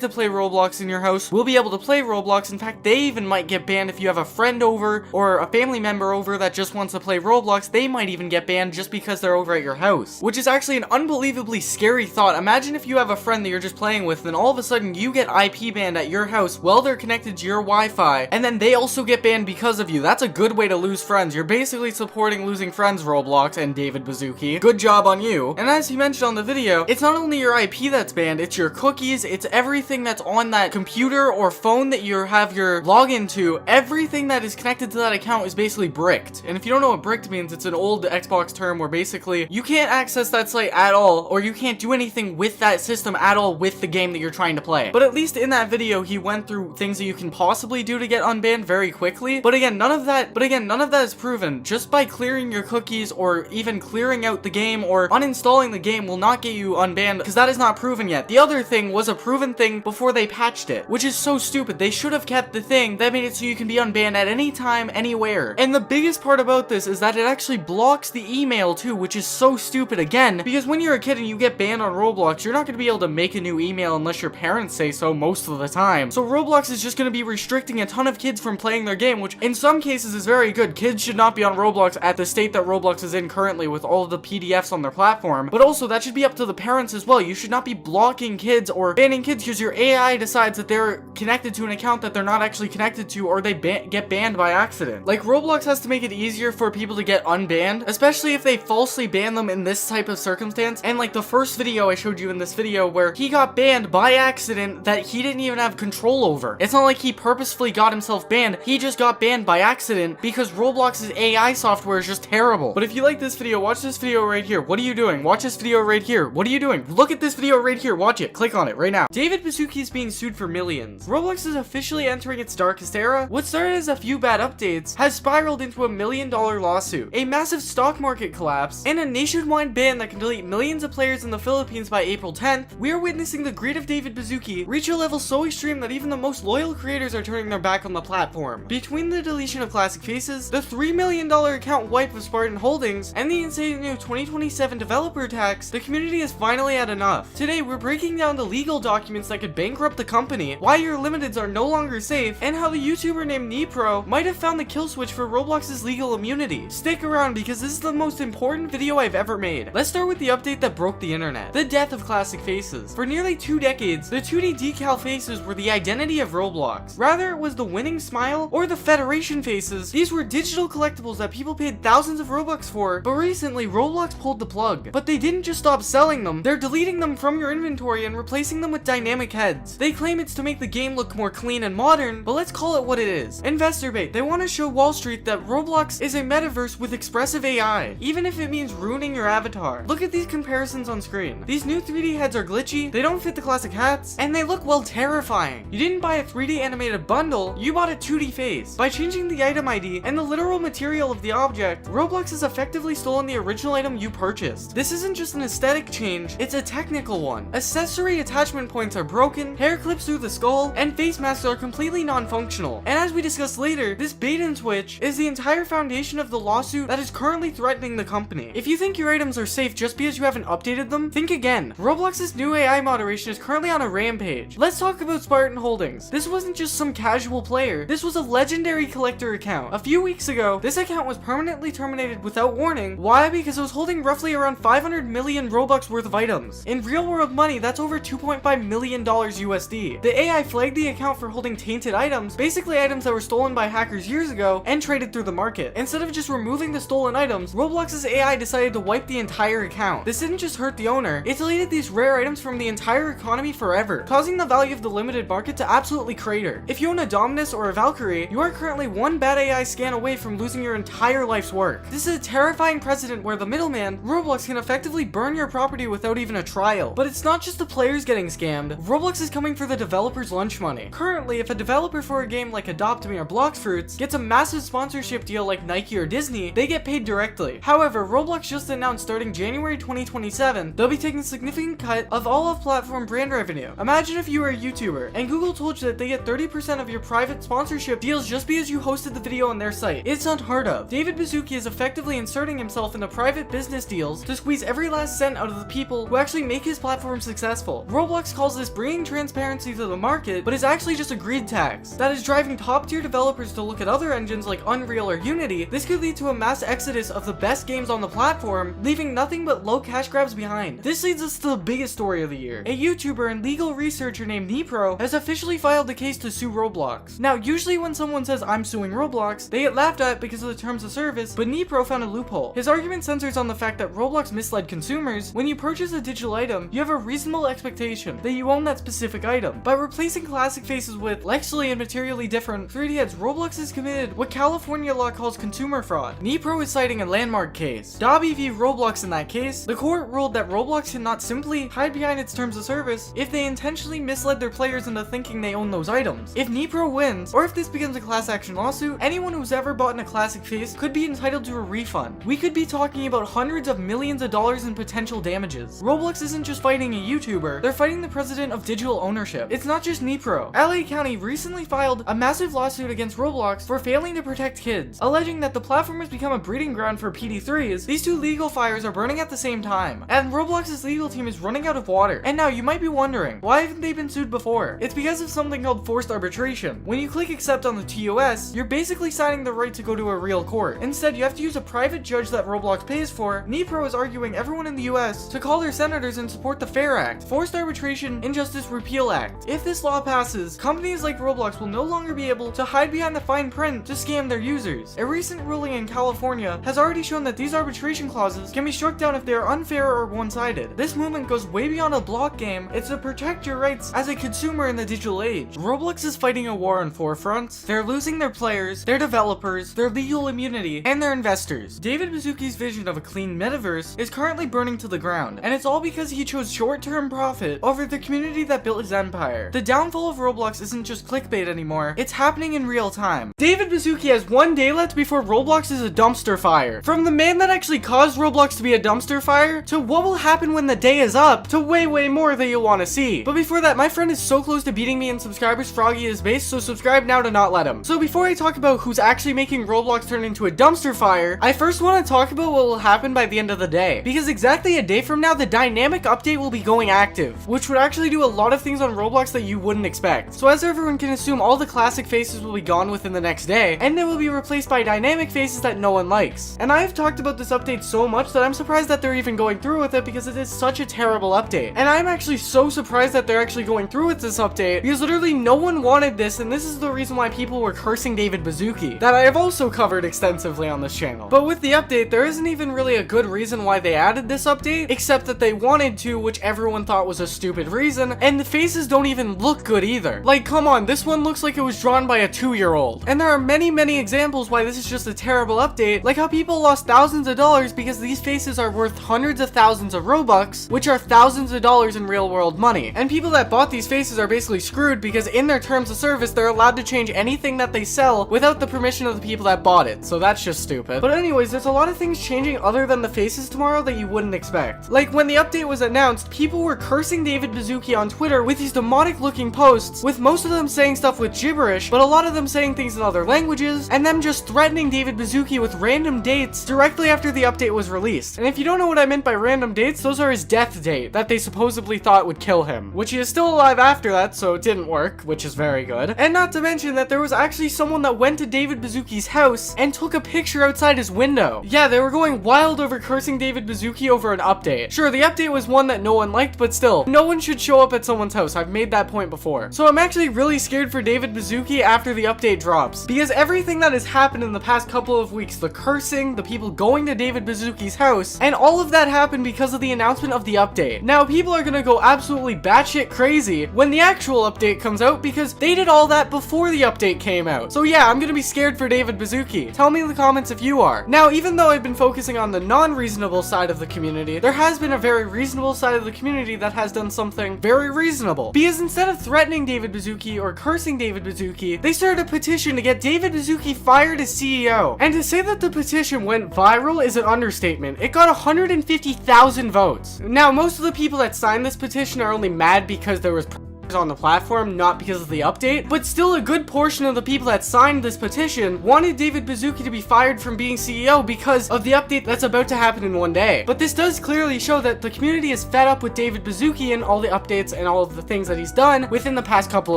to play Roblox in your house will be able to play Roblox. In fact, they even might get banned if you have a friend over or a family member over that just wants to play Roblox. They might even get banned just because they're over at your house, which is actually an unbelievably scary thought. Imagine if you have a friend that you're just playing with, and all of a sudden you get IP banned at your house while they're connected to your Wi-Fi, and then they also get banned because of you. That's a good way to lose friends. You're basically supporting losing friends, Roblox and David Baszucki. Good job on you. And as he mentioned on the video, it's not only your IP that's banned, it's your cookies, it's everything that's on that computer or phone that you have your login to. Everything that is connected to that account is basically bricked. And if you don't know what bricked means, it's an old Xbox term where basically you can't access that site at all, or you can't do anything with that system at all with the game that you're trying to play. But at least in that video, he went through things that you can possibly do to get unbanned very quickly. But again, none of that is proven. Just by clearing your cookies or even clearing out the game or uninstalling the game will not get you unbanned, because that is not proven yet. The other thing was a proven thing before they patched it, which is so stupid. They should have kept the thing that made it so you can be unbanned at any time, anywhere. And the biggest part about this is that it actually blocks the email too, which is so stupid again, because when you're a kid and you get banned on Roblox, you're not going to be able to make a new email unless your parents say so most of the time. So Roblox is just going to be restricting a ton of kids from playing their game, which in some cases is very good. Kids should not be on Roblox at the state that Roblox is in currently with all of the PDFs on their platform, but also that should be up to the parents as well. You should not be blocking kids or banning kids because your AI decides that they're connected to an account that they're not actually connected to, or they get banned by accident. Like, Roblox has to make it easier for people to get unbanned, especially if they falsely ban them in this type of circumstance. And like the first video I showed you in this video where he got banned by accident that he didn't even have control over. It's not like he purposefully got himself banned. He just got banned by accident because Roblox's AI software is just terrible. But if you like this video, watch this video right here. What are you doing? Watch this video right here. What are you doing? Look at this video right here. Watch it. Click on it right now. David Baszucki is being sued for millions. Roblox is officially entering its darkest era. What started as a few bad updates has spiraled into $1 million lawsuit, a massive stock market collapse, and a nationwide ban that can delete millions of players in the Philippines by April 10th. We are witnessing the greed of David Baszucki reach a level so extreme that even the most loyal creators are turning their back on the platform. Between the deletion of classic faces, the $3 million account wipe of Spartan Holdings, and the insane new 2027 developer tax, the community has finally had enough. Today, we're breaking down the legal documents that could bankrupt the company, why your limiteds are no longer safe, and how the YouTuber named Nipro might have found the kill switch for Roblox's legal immunity. Stick around because this is the most important video I've ever made. Let's start with the update that broke the internet. The death of classic faces. For nearly 2 decades, the 2D decal faces were the identity of Roblox. Rather, it was the winning smile or the Federation faces. These were digital collectibles that people paid thousands of Robux for, but recently Roblox pulled the plug. But they didn't just stop selling them, they're deleting them from your inventory and replacing them with dynamic heads. They claim it's to make the game look more clean and modern, but let's call it what it is. Investor bait. They want to show Wall Street that Roblox is a metaverse with expressive AI, even if it means ruining your avatar. Look at these comparisons on screen. These new 3D heads are glitchy, they don't fit the classic hats, and they look, well, terrifying. You didn't buy a 3D animated bundle, you bought a 2D face. By changing the item ID and the literal material of the object, Roblox has effectively stolen the original item you purchased. This isn't just an aesthetic change, it's a technical one. Accessory accessory attachment points are broken, hair clips through the skull, and face masks are completely non-functional. And as we discussed later, this bait and switch is the entire foundation of the lawsuit that is currently threatening the company. If you think your items are safe just because you haven't updated them, think again. Roblox's new AI moderation is currently on a rampage. Let's talk about Spartan Holdings. This wasn't just some casual player, this was a legendary collector account. A few weeks ago, this account was permanently terminated without warning. Why? Because it was holding roughly around 500 million Robux worth of items. In real world money, that's over $2.5 million USD. The AI flagged the account for holding tainted items, basically items that were stolen by hackers years ago and traded through the market. Instead of just removing the stolen items, Roblox's AI decided to wipe the entire account. This didn't just hurt the owner, it deleted these rare items from the entire economy forever, causing the value of the limited market to absolutely crater. If you own a Dominus or a Valkyrie, you are currently one bad AI scan away from losing your entire life's work. This is a terrifying precedent where the middleman, Roblox, can effectively burn your property without even a trial. But it's not just the players getting scammed, Roblox is coming for the developers' lunch money. Currently, if a developer for a game like Adopt Me or Blox Fruits gets a massive sponsorship deal like Nike or Disney, they get paid directly. However, Roblox just announced starting January 2027, they'll be taking a significant cut of all off-platform brand revenue. Imagine if you were a YouTuber, and Google told you that they get 30% of your private sponsorship deals just because you hosted the video on their site. It's unheard of. David Baszucki is effectively inserting himself into private business deals to squeeze every last cent out of the people who actually make his platform successful. Roblox calls this bringing transparency to the market, but it's actually just a greed tax that is driving top-tier developers to look at other engines like Unreal or Unity. This could lead to a mass exodus of the best games on the platform, leaving nothing but low cash grabs behind. This leads us to the biggest story of the year. A YouTuber and legal researcher named Nipro has officially filed a case to sue Roblox. Now, usually when someone says I'm suing Roblox, they get laughed at because of the terms of service, but Nipro found a loophole. His argument centers on the fact that Roblox misled consumers. When you purchase a digital item, you have a reasonable expectation that you own that specific item. By replacing classic faces with actually and materially different 3D heads, Roblox has committed what California law calls consumer fraud. Nipro is citing a landmark case, Dobby v. Roblox. In that case, the court ruled that Roblox cannot simply hide behind its terms of service if they intentionally misled their players into thinking they own those items. If Nipro wins, or if this becomes a class action lawsuit, anyone who's ever bought in a classic face could be entitled to a refund. We could be talking about hundreds of millions of dollars in potential damages. Roblox isn't just fighting a YouTuber, they're fighting the president of digital ownership. It's not just Nipro. LA County recently filed a massive lawsuit against Roblox for failing to protect kids, alleging that the platform has become a breeding ground for PD3s. These two legal fires are burning at the same time, and Roblox's legal team is running out of water. And now you might be wondering, why haven't they been sued before? It's because of something called forced arbitration. When you click accept on the TOS, you're basically signing the right to go to a real court. Instead, you have to use a private judge that Roblox pays for. Nipro is arguing everyone in the US to call their senators and support the FAIR Act, Forced Arbitration Injustice Repeal Act. If this law passes, companies like Roblox will no longer be able to hide behind the fine print to scam their users. A recent ruling in California has already shown that these arbitration clauses can be struck down if they are unfair or one-sided. This movement goes way beyond a block game. It's to protect your rights as a consumer in the digital age. Roblox is fighting a war on four fronts. They're losing their players, their developers, their legal immunity, and their investors. David Baszucki's vision of a clean metaverse is currently burning to the ground, and it's all because he chose short-term profit over the community that built his empire. The downfall of Roblox isn't just clickbait anymore, it's happening in real time. David Baszucki has one day left before Roblox is a dumpster fire. From the man that actually caused Roblox to be a dumpster fire, to what will happen when the day is up, to way more that you'll want to see. But before that, my friend is so close to beating me in subscribers, Froggy is base, so subscribe now to not let him. So before I talk about who's actually making Roblox turn into a dumpster fire, I first want to talk about what will happen by the end of the day. Because exactly a day from now, the dynamic update will be going active, which would actually do a lot of things on Roblox that you wouldn't expect. So as everyone can assume, all the classic faces will be gone within the next day, and they will be replaced by dynamic faces that no one likes. And I've talked about this update so much that I'm surprised that they're even going through with it, because it is such a terrible update. And I'm actually so surprised that they're actually going through with this update, because literally no one wanted this, and this is the reason why people were cursing David Baszucki, that I have also covered extensively on this channel. But with the update, there isn't even really a good reason why they added this update, except that they wanted to, which everyone thought was a stupid reason, and the faces don't even look good either. Like, come on, this one looks like it was drawn by a 2-year-old. And there are many examples why this is just a terrible update, like how people lost thousands of dollars because these faces are worth hundreds of thousands of Robux, which are thousands of dollars in real world money. And people that bought these faces are basically screwed because in their terms of service, they're allowed to change anything that they sell without the permission of the people that bought it. So that's just stupid. But anyways, there's a lot of things changing other than the faces tomorrow that you wouldn't expect. Like when the update was announced, people were cursing cursing David Baszucki on Twitter with these demonic looking posts, with most of them saying stuff with gibberish, but a lot of them saying things in other languages, and them just threatening David Baszucki with random dates directly after the update was released. And if you don't know what I meant by random dates, those are his death date that they supposedly thought would kill him, which he is still alive after that, so it didn't work, which is very good. And not to mention that there was actually someone that went to David Baszucki's house and took a picture outside his window. Yeah, they were going wild over cursing David Baszucki over an update. Sure, the update was one that no one liked, but still, no one should show up at someone's house. I've made that point before. So I'm actually really scared for David Baszucki after the update drops, because everything that has happened in the past couple of weeks, the cursing, the people going to David Baszucki's house, and all of that happened because of the announcement of the update. Now, people are gonna go absolutely batshit crazy when the actual update comes out because they did all that before the update came out. So yeah, I'm gonna be scared for David Baszucki. Tell me in the comments if you are. Now, even though I've been focusing on the non-reasonable side of the community, there has been a very reasonable side of the community that has done something very reasonable. Because instead of threatening David Baszucki or cursing David Baszucki, they started a petition to get David Baszucki fired as CEO. And to say that the petition went viral is an understatement. It got 150,000 votes. Now, most of the people that signed this petition are only mad because there was on the platform, not because of the update, but still a good portion of the people that signed this petition wanted David Baszucki to be fired from being CEO because of the update that's about to happen in one day. But this does clearly show that the community is fed up with David Baszucki and all the updates and all of the things that he's done within the past couple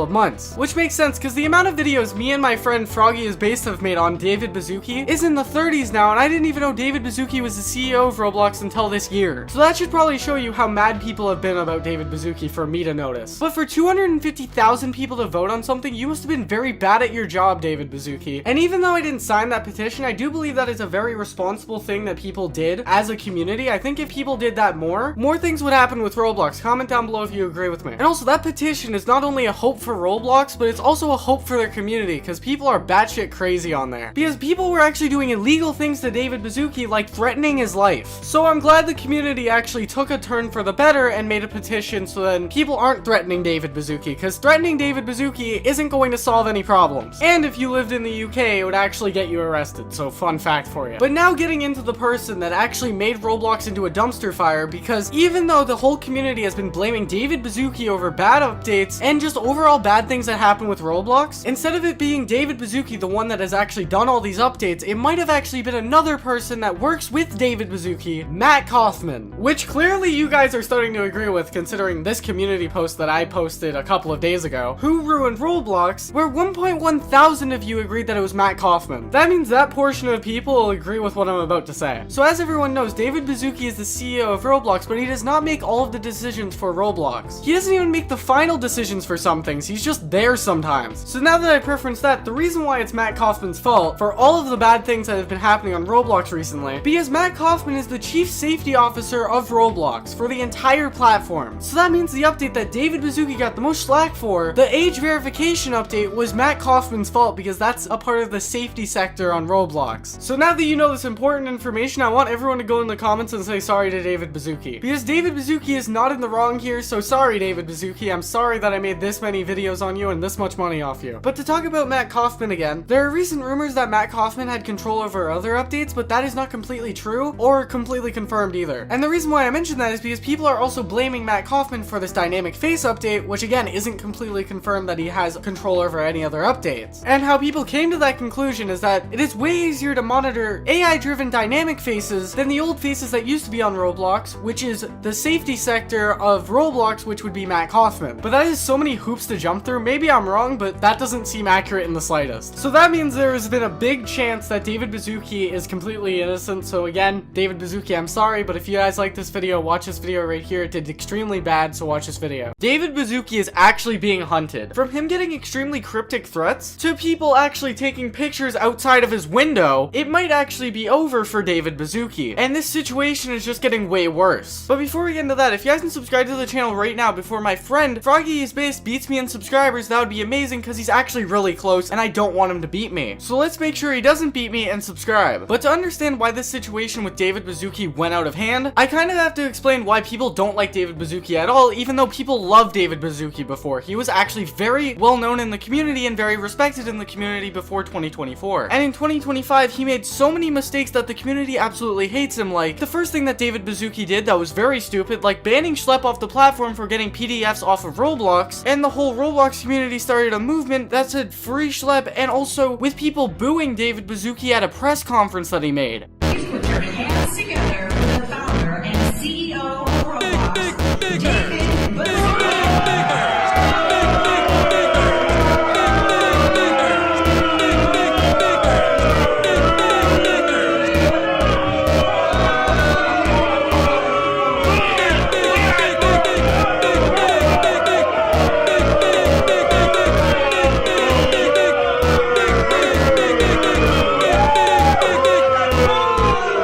of months. Which makes sense because the amount of videos me and my friend Froggy is Based have made on David Baszucki is in the 30s now, and I didn't even know David Baszucki was the CEO of Roblox until this year. So that should probably show you how mad people have been about David Baszucki for me to notice. But for 250,000 people to vote on something, you must have been very bad at your job, David Baszucki. And even though I didn't sign that petition, I do believe that is a very responsible thing that people did as a community. I think if people did that more things would happen with Roblox. Comment down below if you agree with me. And also, that petition is not only a hope for Roblox, but it's also a hope for their community, because people are batshit crazy on there. Because people were actually doing illegal things to David Baszucki, like threatening his life. So I'm glad the community actually took a turn for the better and made a petition so then people aren't threatening David Baszucki, because threatening David Baszucki isn't going to solve any problems. And if you lived in the UK, it would actually get you arrested, so fun fact for you. But now getting into the person that actually made Roblox into a dumpster fire, because even though the whole community has been blaming David Baszucki over bad updates and just overall bad things that happen with Roblox, instead of it being David Baszucki the one that has actually done all these updates, it might have actually been another person that works with David Baszucki, Matt Kaufman, which clearly you guys are starting to agree with considering this community post that I posted a couple of days ago, Who Ruined Roblox, where 1.1 thousand of you agreed that it was Matt Kaufman. That means that portion of people will agree with what I'm about to say. So as everyone knows, David Baszucki is the CEO of Roblox, but he does not make all of the decisions for Roblox. He doesn't even make the final decisions for some things, he's just there sometimes. So now that I preference that, the reason why it's Matt Kaufman's fault for all of the bad things that have been happening on Roblox recently, because Matt Kaufman is the chief safety officer of Roblox for the entire platform. So that means the update that David Baszucki got the most slack for, the age verification update, was Matt Kaufman's fault because that's a part of the safety sector on Roblox. So now that you know this important information, I want everyone to go in the comments and say sorry to David Baszucki. Because David Baszucki is not in the wrong here, so sorry David Baszucki, I'm sorry that I made this many videos on you and this much money off you. But to talk about Matt Kaufman again, there are recent rumors that Matt Kaufman had control over other updates, but that is not completely true or completely confirmed either. And the reason why I mentioned that is because people are also blaming Matt Kaufman for this dynamic face update, which again isn't completely confirmed that he has control over any other updates. And how people came to that conclusion is that it is way easier to monitor AI-driven dynamic faces than the old faces that used to be on Roblox, which is the safety sector of Roblox, which would be Matt Kaufman. But that is so many hoops to jump through. Maybe I'm wrong, but that doesn't seem accurate in the slightest. So that means there has been a big chance that David Baszucki is completely innocent. So again, David Baszucki, I'm sorry, but if you guys like this video, watch this video right here. It did extremely bad, so watch this video. David Baszucki is actually being hunted. From him getting extremely cryptic threats to people actually taking pictures outside of his window, it might actually be over for David Baszucki. And this situation is just getting way worse. But before we get into that, if you guys can subscribe to the channel right now before my friend Froggy is Based beats me in subscribers, that would be amazing because he's actually really close and I don't want him to beat me. So let's make sure he doesn't beat me and subscribe. But to understand why this situation with David Baszucki went out of hand, I kind of have to explain why people don't like David Baszucki at all, even though people love David Baszucki. Baszucki before. He was actually very well known in the community and very respected in the community before 2024. And in 2025, he made so many mistakes that the community absolutely hates him. Like, the first thing that David Baszucki did that was very stupid, like banning Schlep off the platform for getting PDFs off of Roblox, and the whole Roblox community started a movement that said free Schlep, and also with people booing David Baszucki at a press conference that he made. Please put your hands together for the founder and CEO of Roblox, David Baszucki.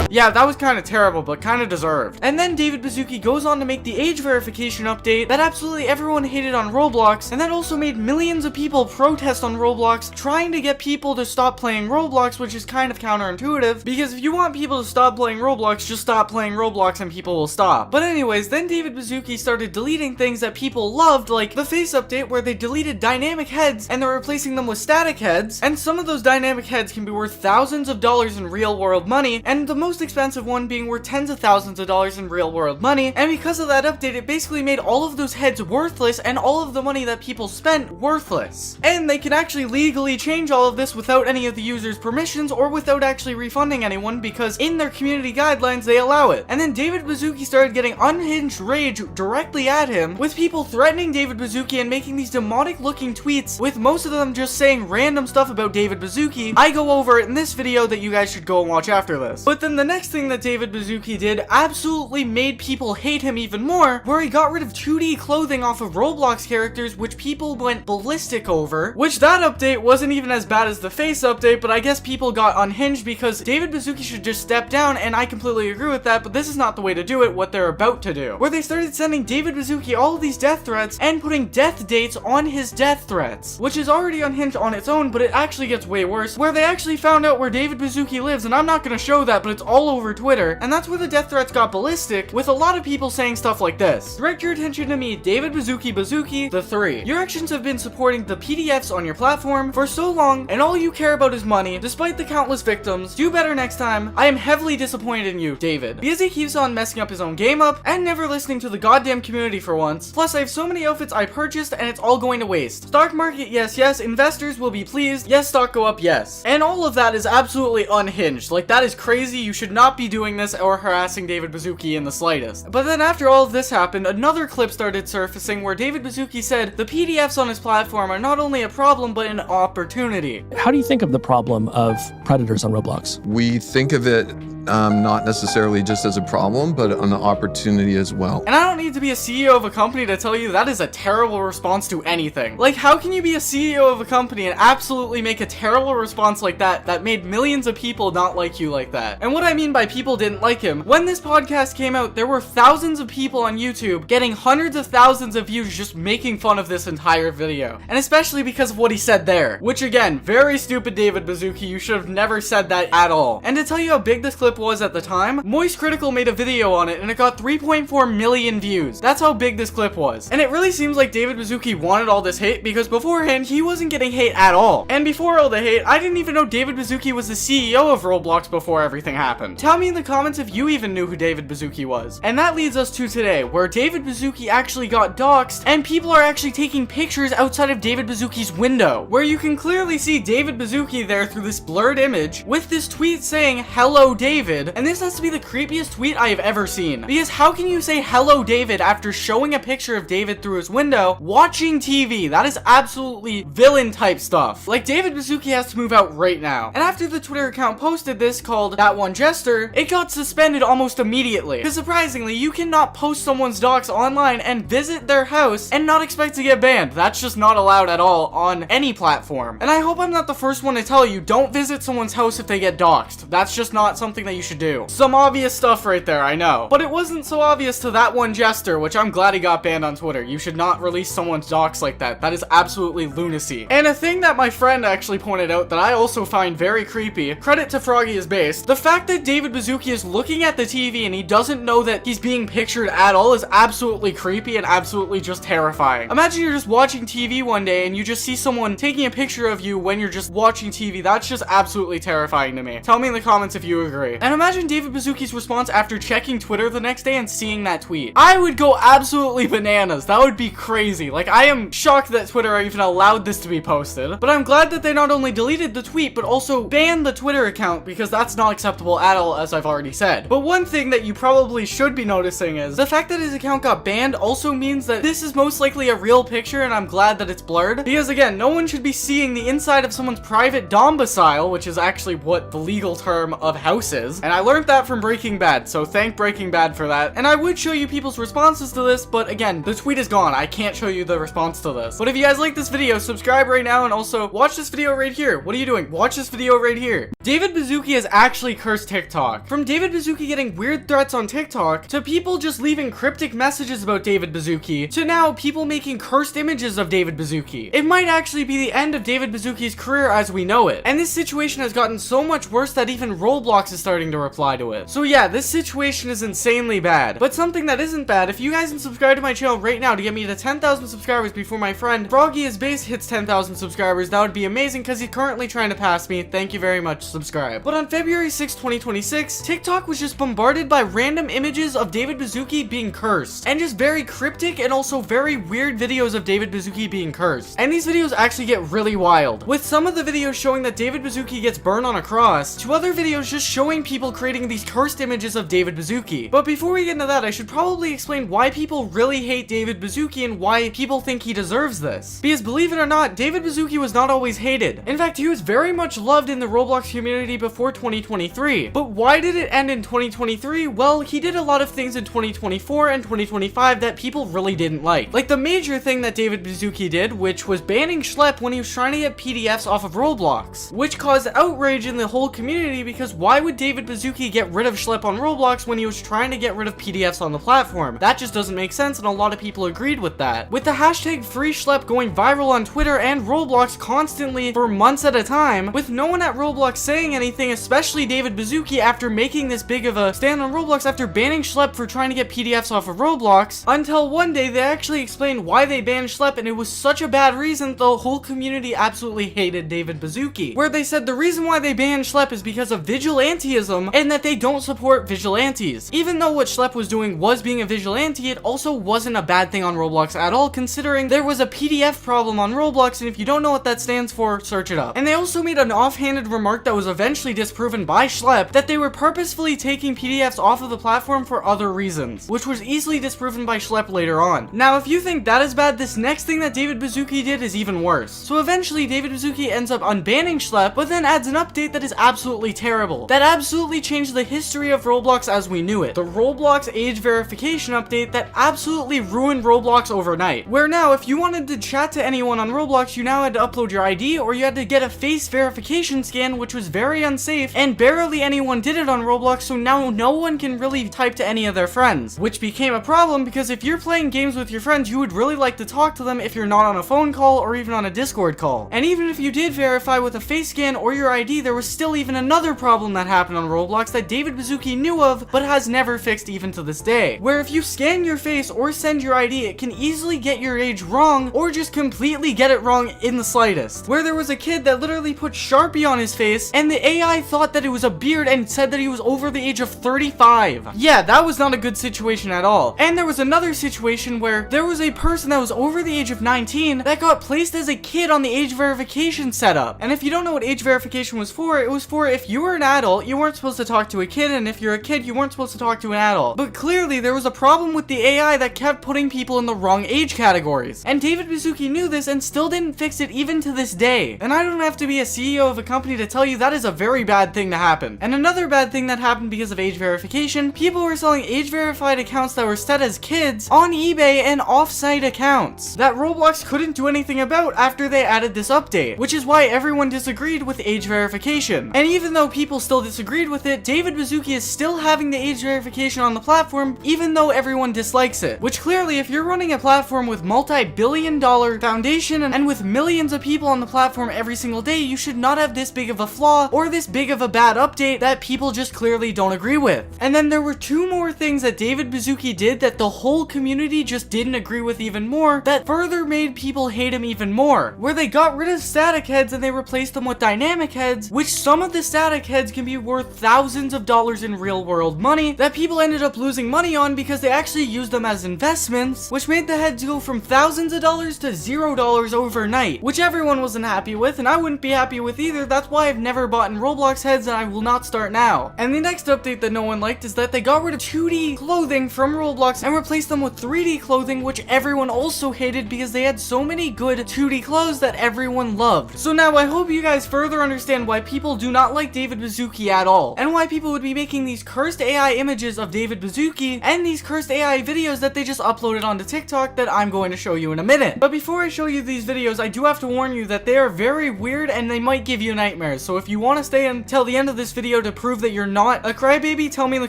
Yeah, that was kind of terrible, but kind of deserved. And then David Baszucki goes on to make the age verification update that absolutely everyone hated on Roblox, and that also made millions of people protest on Roblox, trying to get people to stop playing Roblox, which is kind of counterintuitive, because if you want people to stop playing Roblox, just stop playing Roblox and people will stop. But anyways, then David Baszucki started deleting things that people loved, like the face update where they deleted dynamic heads and they're replacing them with static heads, and some of those dynamic heads can be worth thousands of dollars in real world money, and the most expensive one being worth tens of thousands of dollars in real world money. And because of that update, it basically made all of those heads worthless and all of the money that people spent worthless. And they can actually legally change all of this without any of the users' permissions or without actually refunding anyone, because in their community guidelines they allow it. And then David Baszucki started getting unhinged rage directly at him, with people threatening David Baszucki and making these demonic looking tweets, with most of them just saying random stuff about David Baszucki. I go over it in this video that you guys should go and watch after this. But then the next thing that David Baszucki did absolutely made people hate him even more, where he got rid of 2D clothing off of Roblox characters, which people went ballistic over, which that update wasn't even as bad as the face update, but I guess people got unhinged because David Baszucki should just step down, and I completely agree with that, but this is not the way to do it, what they're about to do, where they started sending David Baszucki all of these death threats and putting death dates on his death threats, which is already unhinged on its own, but it actually gets way worse, where they actually found out where David Baszucki lives, and I'm not gonna show that, but it's all over Twitter, and that's where the death threats got ballistic, with a lot of people saying stuff like this. Direct your attention to me, David Baszucki the 3. Your actions have been supporting the PDFs on your platform for so long, and all you care about is money, despite the countless victims. Do better next time. I am heavily disappointed in you, David. Because he keeps on messing up his own game up, and never listening to the goddamn community for once. Plus, I have so many outfits I purchased, and it's all going to waste. Stock market, yes, yes. Investors will be pleased. Yes, stock go up, yes. And all of that is absolutely unhinged. Like, that is crazy. You should not be doing this or harassing David Baszucki in the slightest. But then after all of this happened, another clip started surfacing where David Baszucki said the PDFs on his platform are not only a problem, but an opportunity. How do you think of the problem of predators on Roblox? We think of it not necessarily just as a problem, but an opportunity as well. And I don't need to be a CEO of a company to tell you that is a terrible response to anything. Like, how can you be a CEO of a company and absolutely make a terrible response like that made millions of people not like you like that? And what I mean by people didn't like him, when this podcast came out, there were thousands of people on YouTube getting hundreds of thousands of views just making fun of this entire video. And especially because of what he said there. Which again, very stupid, David Baszucki. You should have never said that at all. And to tell you how big this clip was at the time, Moist Critical made a video on it and it got 3.4 million views. That's how big this clip was. And it really seems like David Baszucki wanted all this hate, because beforehand he wasn't getting hate at all. And before all the hate, I didn't even know David Baszucki was the CEO of Roblox before everything happened. Tell me in the comments if you even knew who David Baszucki was. And that leads us to today, where David Baszucki actually got doxxed and people are actually taking pictures outside of David Baszucki's window, where you can clearly see David Baszucki there through this blurred image with this tweet saying hello David. And this has to be the creepiest tweet I have ever seen, because how can you say hello David after showing a picture of David through his window watching TV? That is absolutely villain type stuff. Like, David Baszucki has to move out right now. And after the Twitter account posted this called That One Jester, it got suspended almost immediately, because surprisingly you cannot post someone's docs online and visit their house and not expect to get banned. That's just not allowed at all on any platform. And I hope I'm not the first one to tell you don't visit someone's house if they get doxxed. That's just not something that you should do. Some obvious stuff right there, I know. But it wasn't so obvious to that one jester, which I'm glad he got banned on Twitter. You should not release someone's docs like that. That is absolutely lunacy. And a thing that my friend actually pointed out that I also find very creepy, credit to Froggy is based, the fact that David Baszucki is looking at the TV and he doesn't know that he's being pictured at all is absolutely creepy and absolutely just terrifying. Imagine you're just watching TV one day and you just see someone taking a picture of you when you're just watching TV. That's just absolutely terrifying to me. Tell me in the comments if you agree. And imagine David Baszucki's response after checking Twitter the next day and seeing that tweet. I would go absolutely bananas. That would be crazy. Like, I am shocked that Twitter even allowed this to be posted, but I'm glad that they not only deleted the tweet but also banned the Twitter account, because that's not acceptable at all, as I've already said. But one thing that you probably should be noticing is the fact that his account got banned also means that this is most likely a real picture, and I'm glad that it's blurred, because again, no one should be seeing the inside of someone's private domicile, which is actually what the legal term of house is, and I learned that from Breaking Bad, so thank Breaking Bad for that. And I would show you people's responses to this, but again, the tweet is gone. I can't show you the response to this. But if you guys like this video, subscribe right now, and also watch this video right here. What are you doing? Watch this video right here. David Baszucki has actually cursed TikTok. From David Baszucki getting weird threats on TikTok, to people just leaving cryptic messages about David Baszucki, to now people making cursed images of David Baszucki. It might actually be the end of David Baszucki's career as we know it. And this situation has gotten so much worse that even Roblox is starting to reply to it. So yeah, this situation is insanely bad. But something that isn't bad, if you guys can subscribe to my channel right now to get me to 10,000 subscribers before my friend Froggy is Base hits 10,000 subscribers, that would be amazing because he's currently trying to pass me. Thank you very much, subscribe. But on February 6, 2026, TikTok was just bombarded by random images of David Baszucki being cursed, and just very cryptic and also very weird videos of David Baszucki being cursed. And these videos actually get really wild, with some of the videos showing that David Baszucki gets burned on a cross, to other videos just showing people creating these cursed images of David Baszucki. But before we get into that, I should probably explain why people really hate David Baszucki and why people think he deserves this. Because believe it or not, David Baszucki was not always hated. In fact, he was very much loved in the Roblox community before 2023. But why did it end in 2023? Well, he did a lot of things in 2024 and 2025 that people really didn't like. Like the major thing that David Baszucki did, which was banning Schlep when he was trying to get PDFs off of Roblox, which caused outrage in the whole community, because why would David Baszucki get rid of Schlep on Roblox when he was trying to get rid of PDFs on the platform? That just doesn't make sense, and a lot of people agreed with that. With the hashtag FreeSchlep going viral on Twitter and Roblox constantly for months at a time, with no one at Roblox saying anything, especially David Baszucki, after making this big of a stand on Roblox after banning Schlep for trying to get PDFs off of Roblox, until one day they actually explained why they banned Schlep, and it was such a bad reason the whole community absolutely hated David Baszucki, where they said the reason why they banned Schlep is because of vigilantism and that they don't support vigilantes. Even though what Schlep was doing was being a vigilante, it also wasn't a bad thing on Roblox at all, considering there was a PDF problem on Roblox, and if you don't know what that stands for, search it up. And they also made an offhanded remark that was eventually disproven by Schlep, that they were purposefully taking PDFs off of the platform for other reasons, which was easily disproven by Schlep later on. Now, if you think that is bad, this next thing that David Baszucki did is even worse. So eventually, David Baszucki ends up unbanning Schlep, but then adds an update that is absolutely terrible, that absolutely changed the history of Roblox as we knew it. The Roblox age verification update that absolutely ruined Roblox overnight, where now if you wanted to chat to anyone on Roblox, you now had to upload your ID, or you had to get a face verification scan, which was very unsafe, and barely anyone did it on Roblox, so now no one can really type to any of their friends, which became a problem because if you're playing games with your friends, you would really like to talk to them if you're not on a phone call or even on a Discord call. And even if you did verify with a face scan or your ID, there was still even another problem that happened on Roblox that David Baszucki knew of, but has never fixed even to this day, where if you scan your face or send your ID, it can easily get your age wrong, or just completely get it wrong in the slightest, where there was a kid that literally put Sharpie on his face, and the AI thought that it was a beard and said that he was over the age of 35. Yeah, that was not a good situation at all. And there was another situation where there was a person that was over the age of 19 that got placed as a kid on the age verification setup. And if you don't know what age verification was for, it was for if you were an adult, you weren't supposed to talk to a kid, and if you're a kid, you weren't supposed to talk to an adult. But clearly, there was a problem with the AI that kept putting people in the wrong age categories. And David Baszucki knew this and still didn't fix it even to this day. And I don't have to be a CEO of a company to tell you that is a very bad thing to happen. And another bad thing that happened because of age verification, people were selling age verified accounts that were set as kids on eBay and off-site accounts that Roblox couldn't do anything about after they added this update, which is why everyone disagreed with age verification. And even though people still disagreed agreed with it, David Baszucki is still having the age verification on the platform, even though everyone dislikes it. Which clearly, if you're running a platform with multi-billion-dollar foundation and with millions of people on the platform every single day, you should not have this big of a flaw or this big of a bad update that people just clearly don't agree with. And then there were two more things that David Baszucki did that the whole community just didn't agree with even more, that further made people hate him even more, where they got rid of static heads and they replaced them with dynamic heads, which some of the static heads can be worth thousands of dollars in real world money that people ended up losing money on because they actually used them as investments, which made the heads go from thousands of dollars to $0 overnight, which everyone wasn't happy with, and I wouldn't be happy with either. That's why I've never bought in Roblox heads, and I will not start now. And the next update that no one liked is that they got rid of 2D clothing from Roblox and replaced them with 3D clothing, which everyone also hated because they had so many good 2D clothes that everyone loved. So now I hope you guys further understand why people do not like David Baszucki at all, and why people would be making these cursed AI images of David Baszucki and these cursed AI videos that they just uploaded onto TikTok that I'm going to show you in a minute. But before I show you these videos, I do have to warn you that they are very weird and they might give you nightmares. So if you want to stay until the end of this video to prove that you're not a crybaby, tell me in the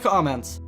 comments.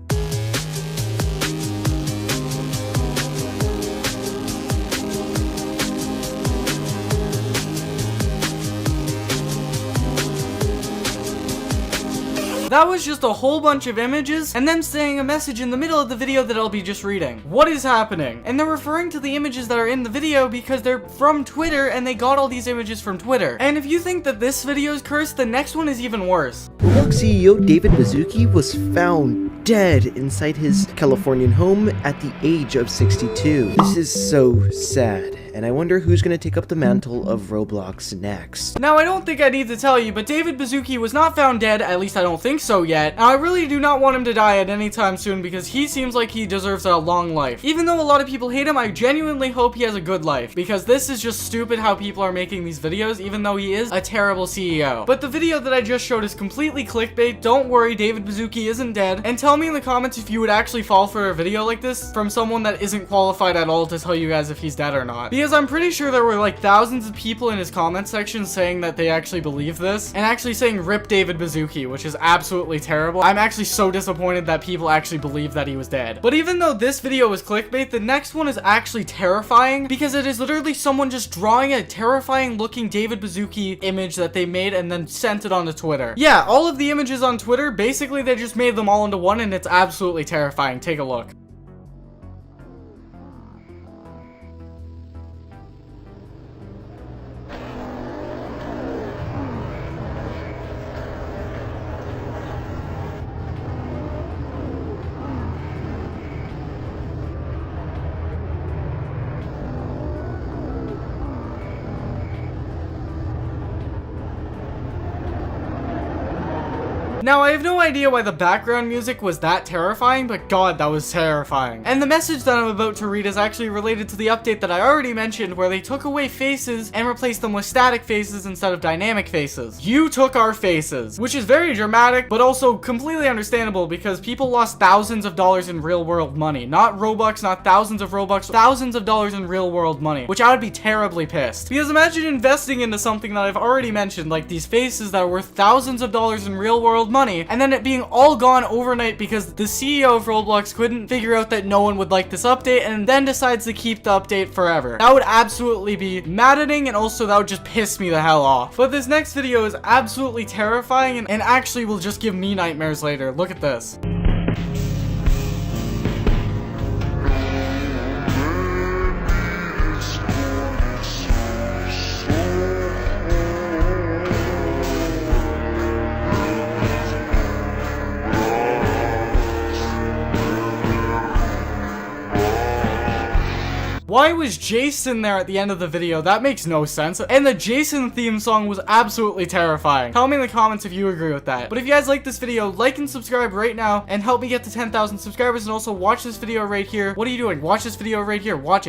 That was just a whole bunch of images and then saying a message in the middle of the video that I'll be just reading. What is happening? And they're referring to the images that are in the video because they're from Twitter and they got all these images from Twitter. And if you think that this video is cursed, the next one is even worse. Roblox CEO David Baszucki was found dead inside his Californian home at the age of 62. This is so sad, and I wonder who's gonna take up the mantle of Roblox next. Now, I don't think I need to tell you, but David Baszucki was not found dead, at least I don't think so yet. And I really do not want him to die at any time soon because he seems like he deserves a long life. Even though a lot of people hate him, I genuinely hope he has a good life because this is just stupid how people are making these videos, even though he is a terrible CEO. But the video that I just showed is completely clickbait. Don't worry, David Baszucki isn't dead. And tell me in the comments if you would actually fall for a video like this from someone that isn't qualified at all to tell you guys if he's dead or not. Because I'm pretty sure there were like thousands of people in his comment section saying that they actually believe this and actually saying rip David Baszucki, which is absolutely terrible. I'm actually so disappointed that people actually believe that he was dead. But even though this video was clickbait, the next one is actually terrifying because it is literally someone just drawing a terrifying looking David Baszucki image that they made and then sent it onto Twitter. Yeah, all of the images on Twitter, basically they just made them all into one and it's absolutely terrifying. Take a look. Now, I have no idea why the background music was that terrifying, but god, that was terrifying. And the message that I'm about to read is actually related to the update that I already mentioned, where they took away faces and replaced them with static faces instead of dynamic faces. You took our faces, which is very dramatic, but also completely understandable because people lost thousands of dollars in real world money. Not Robux, not thousands of Robux, thousands of dollars in real world money, which I would be terribly pissed. Because imagine investing into something that I've already mentioned, like these faces that are worth thousands of dollars in real world money, and then it being all gone overnight because the CEO of Roblox couldn't figure out that no one would like this update and then decides to keep the update forever. That would absolutely be maddening, and also that would just piss me the hell off. But this next video is absolutely terrifying and actually will just give me nightmares later. Look at this. Why was Jason there at the end of the video? That makes no sense. And the Jason theme song was absolutely terrifying. Tell me in the comments if you agree with that. But if you guys like this video, like and subscribe right now and help me get to 10,000 subscribers, and also watch this video right here. What are you doing? Watch this video right here. Watch it.